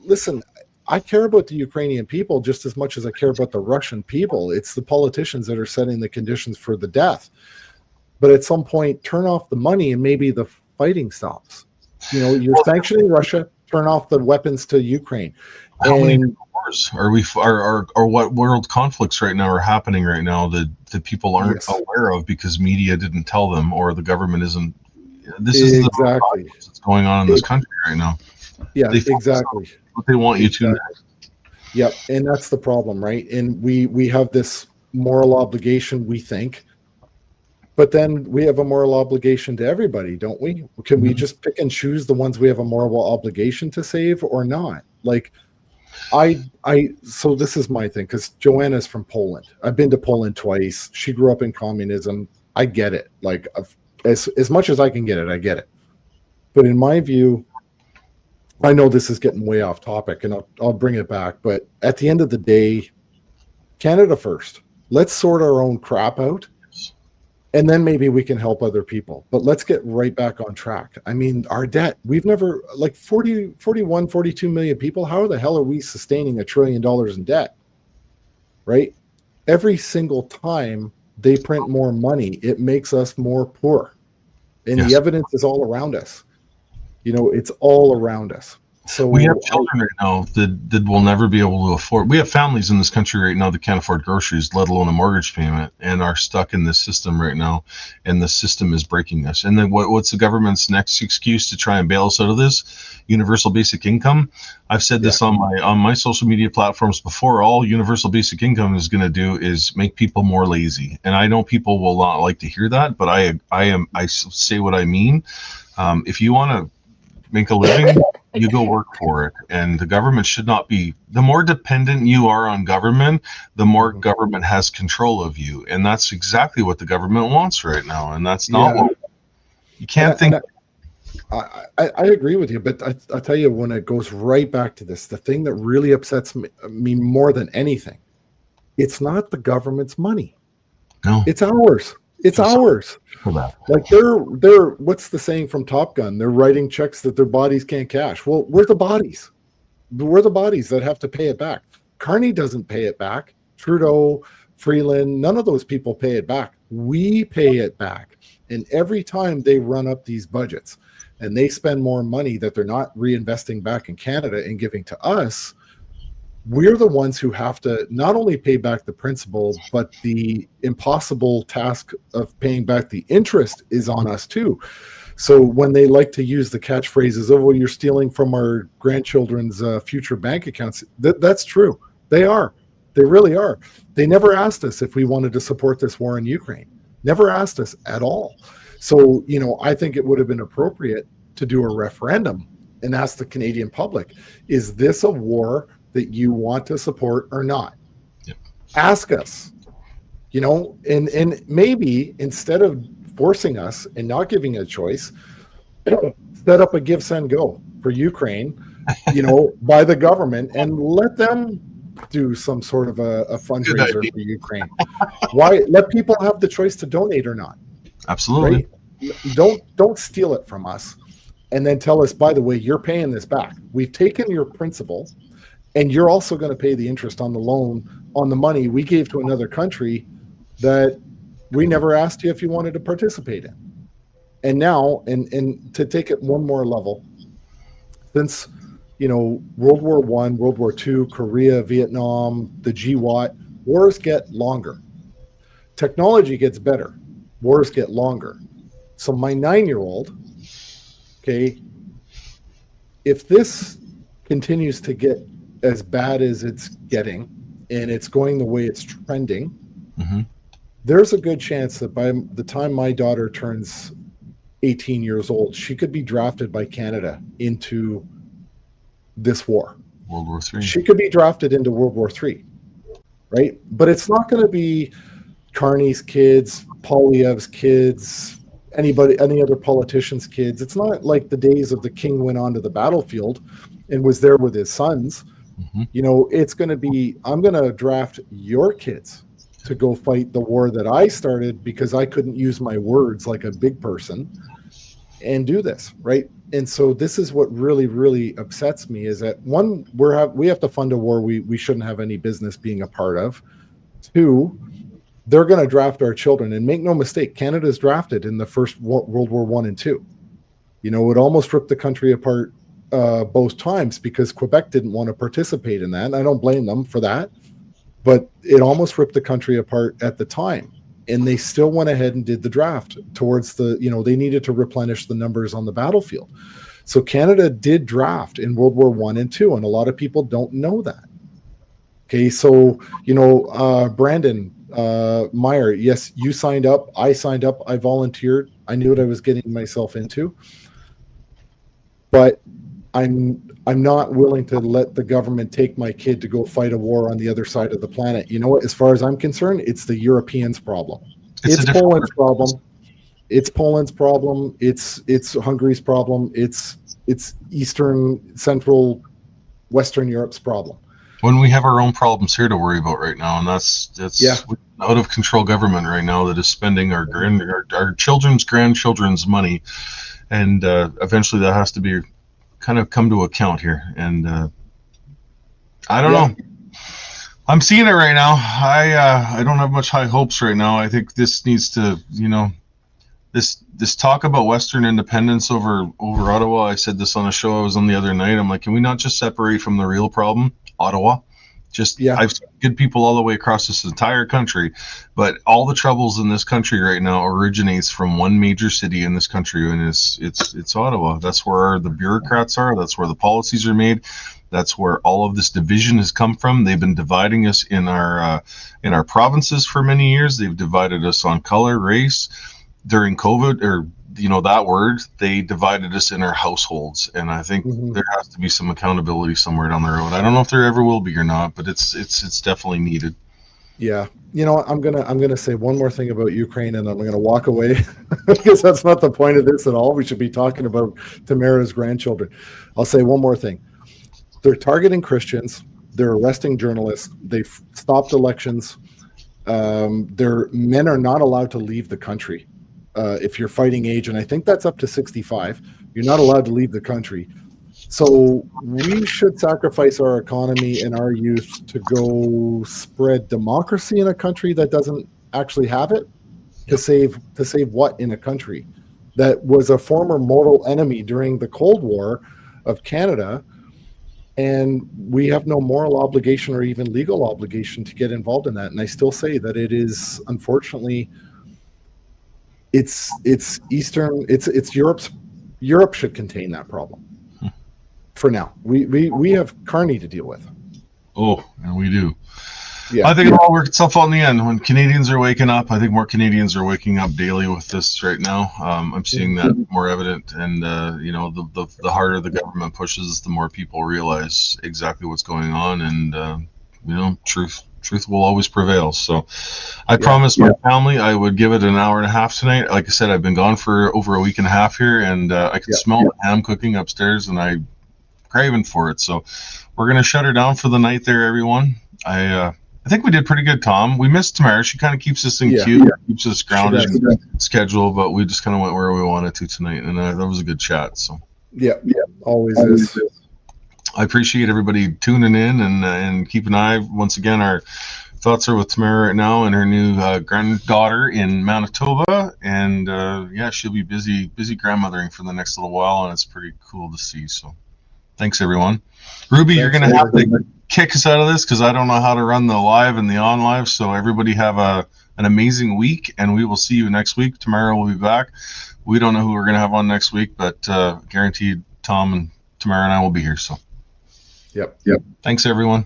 listen. I care about the Ukrainian people just as much as I care about the Russian people. It's the politicians that are setting the conditions for the death. But at some point, turn off the money and maybe the fighting stops. You're sanctioning Russia, turn off the weapons to Ukraine. How many wars are what world conflicts right now are happening right now that people aren't aware of because media didn't tell them or the government isn't. This is exactly what's going on in this country right now. Yeah, exactly. What they want you to. Yep, and that's the problem, right? And we have this moral obligation, we think, but then we have a moral obligation to everybody, don't we? Can we just pick and choose the ones we have a moral obligation to save or not? So this is my thing, because Joanna's from Poland. I've been to Poland twice. She grew up in communism. I get it. As much as I can get it, I get it. But in my view, I know this is getting way off topic, and I'll bring it back. But at the end of the day, Canada first. Let's sort our own crap out, and then maybe we can help other people. But let's get right back on track. I mean, our debt, we've never, 41, 42 million people, how the hell are we sustaining $1 trillion in debt? Right? Every single time they print more money, it makes us more poor. And the evidence is all around us. It's all around us. So we have children right now that will never be able to afford. We have families in this country right now that can't afford groceries, let alone a mortgage payment, and are stuck in this system right now. And the system is breaking us. And then what's the government's next excuse to try and bail us out of this? Universal basic income. I've said this on my social media platforms before. All universal basic income is going to do is make people more lazy. And I know people will not like to hear that, but I say what I mean. If you want to make a living, you go work for it. And the government should not be, the more dependent you are on government, the more government has control of you. And that's exactly what the government wants right now. And that's not what you can't think. I agree with you, but I tell you, when it goes right back to this, the thing that really upsets me more than anything, it's not the government's money. No, It's ours. It's just ours. for that. Like they're what's the saying from Top Gun? They're writing checks that their bodies can't cash. Well, we're the bodies. We're the bodies that have to pay it back. Carney doesn't pay it back. Trudeau, Freeland, none of those people pay it back. We pay it back. And every time they run up these budgets and they spend more money that they're not reinvesting back in Canada and giving to us, we're the ones who have to not only pay back the principal, but the impossible task of paying back the interest is on us too. So when they like to use the catchphrases, oh, well, you're stealing from our grandchildren's future bank accounts, that's true. They are. They really are. They never asked us if we wanted to support this war in Ukraine. Never asked us at all. So, I think it would have been appropriate to do a referendum and ask the Canadian public, is this a war that you want to support or not? Yep. Ask us, and maybe instead of forcing us and not giving a choice, set up a give, send, go for Ukraine, by the government, and let them do some sort of a fundraiser for Ukraine. Why let people have the choice to donate or not? Absolutely. Right? Don't steal it from us and then tell us, by the way, you're paying this back. We've taken your principal and you're also going to pay the interest on the loan on the money we gave to another country that we never asked you if you wanted to participate in. And now, and to take it one more level, since World War I, World War II, Korea, Vietnam, the GWAT, wars get longer. Technology gets better. Wars get longer. So my 9-year-old, okay, if this continues to get as bad as it's getting, and it's going the way it's trending, mm-hmm. there's a good chance that by the time my daughter turns 18 years old, she could be drafted by Canada into this war. World War III. She could be drafted into World War III, right? But it's not going to be Carney's kids, Poilievre's kids, any other politician's kids. It's not like the days of the king went onto the battlefield and was there with his sons. Mm-hmm. It's going to be, I'm going to draft your kids to go fight the war that I started because I couldn't use my words like a big person and do this, right? And so this is what really, really upsets me is that one, we have to fund a war we shouldn't have any business being a part of. Two, they're going to draft our children, and make no mistake, Canada's drafted in the first World War I and II. It almost ripped the country apart both times because Quebec didn't want to participate in that. And I don't blame them for that, but it almost ripped the country apart at the time. And they still went ahead and did the draft towards they needed to replenish the numbers on the battlefield. So Canada did draft in World War I and II, and a lot of people don't know that. Okay, so, Brandon Meyer, yes, you signed up. I signed up. I volunteered. I knew what I was getting myself into. But I'm not willing to let the government take my kid to go fight a war on the other side of the planet. You know what? As far as I'm concerned, it's the Europeans' problem. It's Poland's problem. It's Poland's problem. It's Hungary's problem. It's Eastern, Central, Western Europe's problem. When we have our own problems here to worry about right now, and that's out of control government right now that is spending our children's grandchildren's money, and eventually that has to be kind of come to account here. And I don't know. I'm seeing it right now. I don't have much high hopes right now. I think this needs to, this talk about Western independence over Ottawa. I said this on a show I was on the other night. I'm like, can we not just separate from the real problem, Ottawa? I've seen good people all the way across this entire country, but all the troubles in this country right now originates from one major city in this country, and it's Ottawa. That's where the bureaucrats are. That's where the policies are made. That's where all of this division has come from. They've been dividing us in our provinces for many years. They've divided us on color, race. During COVID, or that word, they divided us in our households, and I think there has to be some accountability somewhere down the road. I don't know if there ever will be or not, but it's definitely needed. Yeah. You know, I'm gonna say one more thing about Ukraine, and I'm gonna walk away because that's not the point of this at all. We should be talking about Tamara's grandchildren. I'll say one more thing. They're targeting Christians. They're arresting journalists. They've stopped elections. Their men are not allowed to leave the country if you're fighting age, and I think that's up to 65. You're not allowed to leave the country. So we should sacrifice our economy and our youth to go spread democracy in a country that doesn't actually have it. To save what in a country that was a former mortal enemy during the Cold War of Canada, and we have no moral obligation or even legal obligation to get involved in that. And I still say that it is, unfortunately, it's Eastern, it's Europe should contain that problem. For now, we have Carney to deal with. Oh, and we do. Yeah, I think it'll all work itself out in the end. When Canadians are waking up, I think more Canadians are waking up daily with this right now. I'm seeing that more evident, and the harder the government pushes, the more people realize exactly what's going on, and truth will always prevail. So, I promised my family I would give it an hour and a half tonight. Like I said, I've been gone for over a week and a half here, and I can smell the ham cooking upstairs, and I'm craving for it. So, we're gonna shut her down for the night, there, everyone. I think we did pretty good, Tom. We missed Tamara. She kind of keeps us in queue, keeps us grounded in schedule, but we just kind of went where we wanted to tonight, and that was a good chat. So always is. I appreciate everybody tuning in and keep an eye. Once again, our thoughts are with Tamara right now and her new granddaughter in Manitoba, and she'll be busy grandmothering for the next little while, and it's pretty cool to see. So thanks, everyone. Ruby, you're going to have to kick us out of this because I don't know how to run the live and the on live. So everybody have an amazing week, and we will see you next week. Tamara will be back. We don't know who we're going to have on next week, but guaranteed Tom and Tamara and I will be here. So yep. Thanks, everyone.